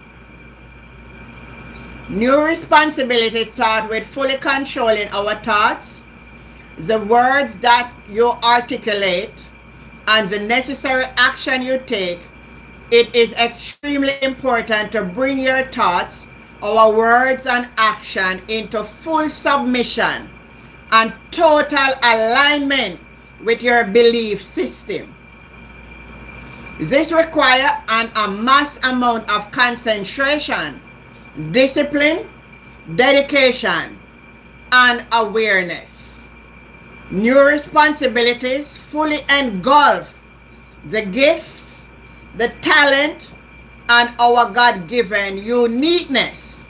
new responsibility start with fully controlling our thoughts, the words that you articulate, and the necessary action you take. It is extremely important to bring your thoughts, our words and action into full submission and total alignment with your belief system. This requires a mass amount of concentration, discipline, dedication, and awareness. New responsibilities fully engulf the gifts, the talent, and our God-given uniqueness,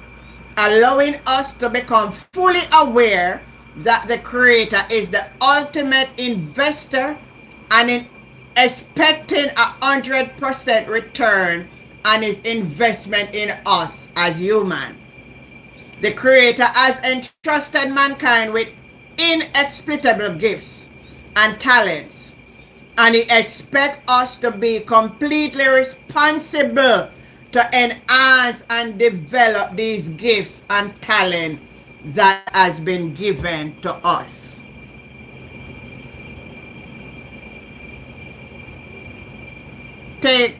allowing us to become fully aware that the Creator is the ultimate investor and expecting 100% return on his investment in us as human. The Creator has entrusted mankind with inexplicable gifts and talents, and he expects us to be completely responsible to enhance and develop these gifts and talent that has been given to us. Take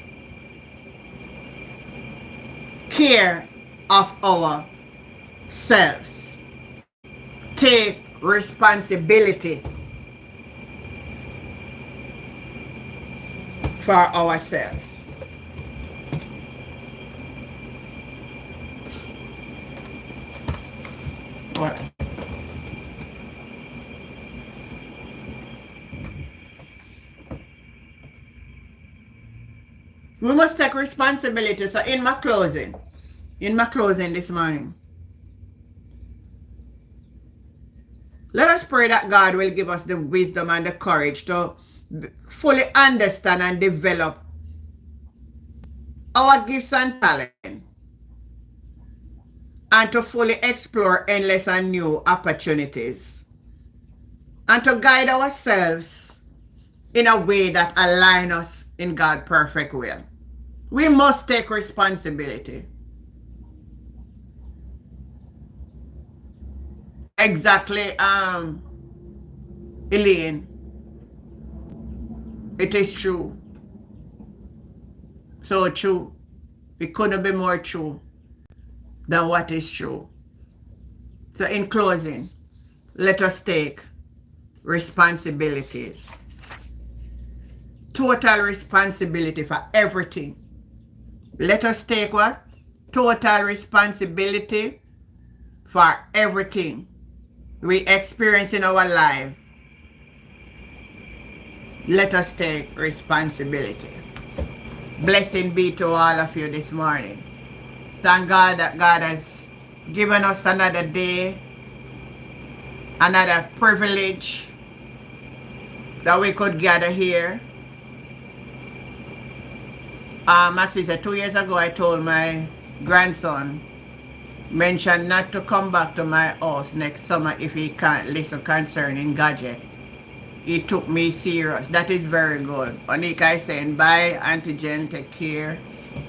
care of ourselves. Take responsibility for ourselves. What? We must take responsibility. So in my closing this morning, let us pray that God will give us the wisdom and the courage to fully understand and develop our gifts and talent, and to fully explore endless and new opportunities, and to guide ourselves in a way that aligns us in God's perfect will. We must take responsibility. Exactly, Elaine. It is true. So true. It couldn't be more true than what is true. So in closing, let us take responsibilities. Total responsibility for everything. Let us take what? Total responsibility for everything we experience in our life. Let us take responsibility. Blessing be to all of you this morning. Thank God that God has given us another day, another privilege that we could gather here. Maxie said 2 years ago I told my grandson, mention not to come back to my house next summer if he can't listen concerning Gadget. he took me serious. That is very good. Onika is saying, bye, Auntie Jen, take care.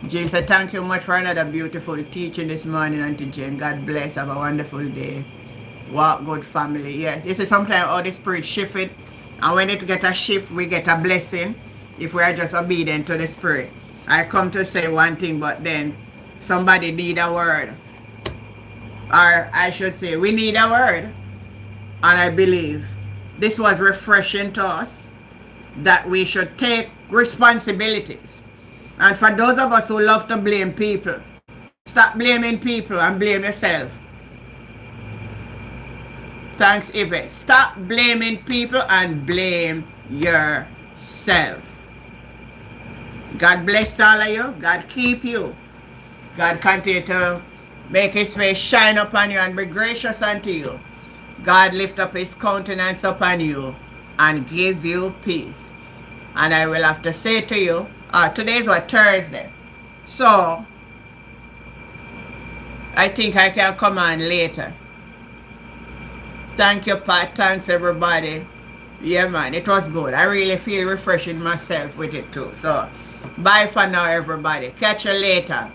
Jane said, thank you much for another beautiful teaching this morning, Auntie Jen. God bless. Have a wonderful day. Walk good, family. Yes, you see, sometimes all the spirit shift it. And when it get a shift, we get a blessing if we are just obedient to the spirit. I come to say one thing, but then somebody need a word. Or I should say, we need a word. And I believe this was refreshing to us, that we should take responsibilities. And for those of us who love to blame people, stop blaming people and blame yourself. Thanks, Yvette. Stop blaming people and blame yourself. God bless all of you. God keep you. God continue to make his face shine upon you and be gracious unto you. God lift up his countenance upon you and give you peace. And I will have to say to you, today is what, Thursday. So, I think I can come on later. Thank you, Pat. Thanks, everybody. Yeah, man, it was good. I really feel refreshing myself with it too. So, bye for now, everybody. Catch you later.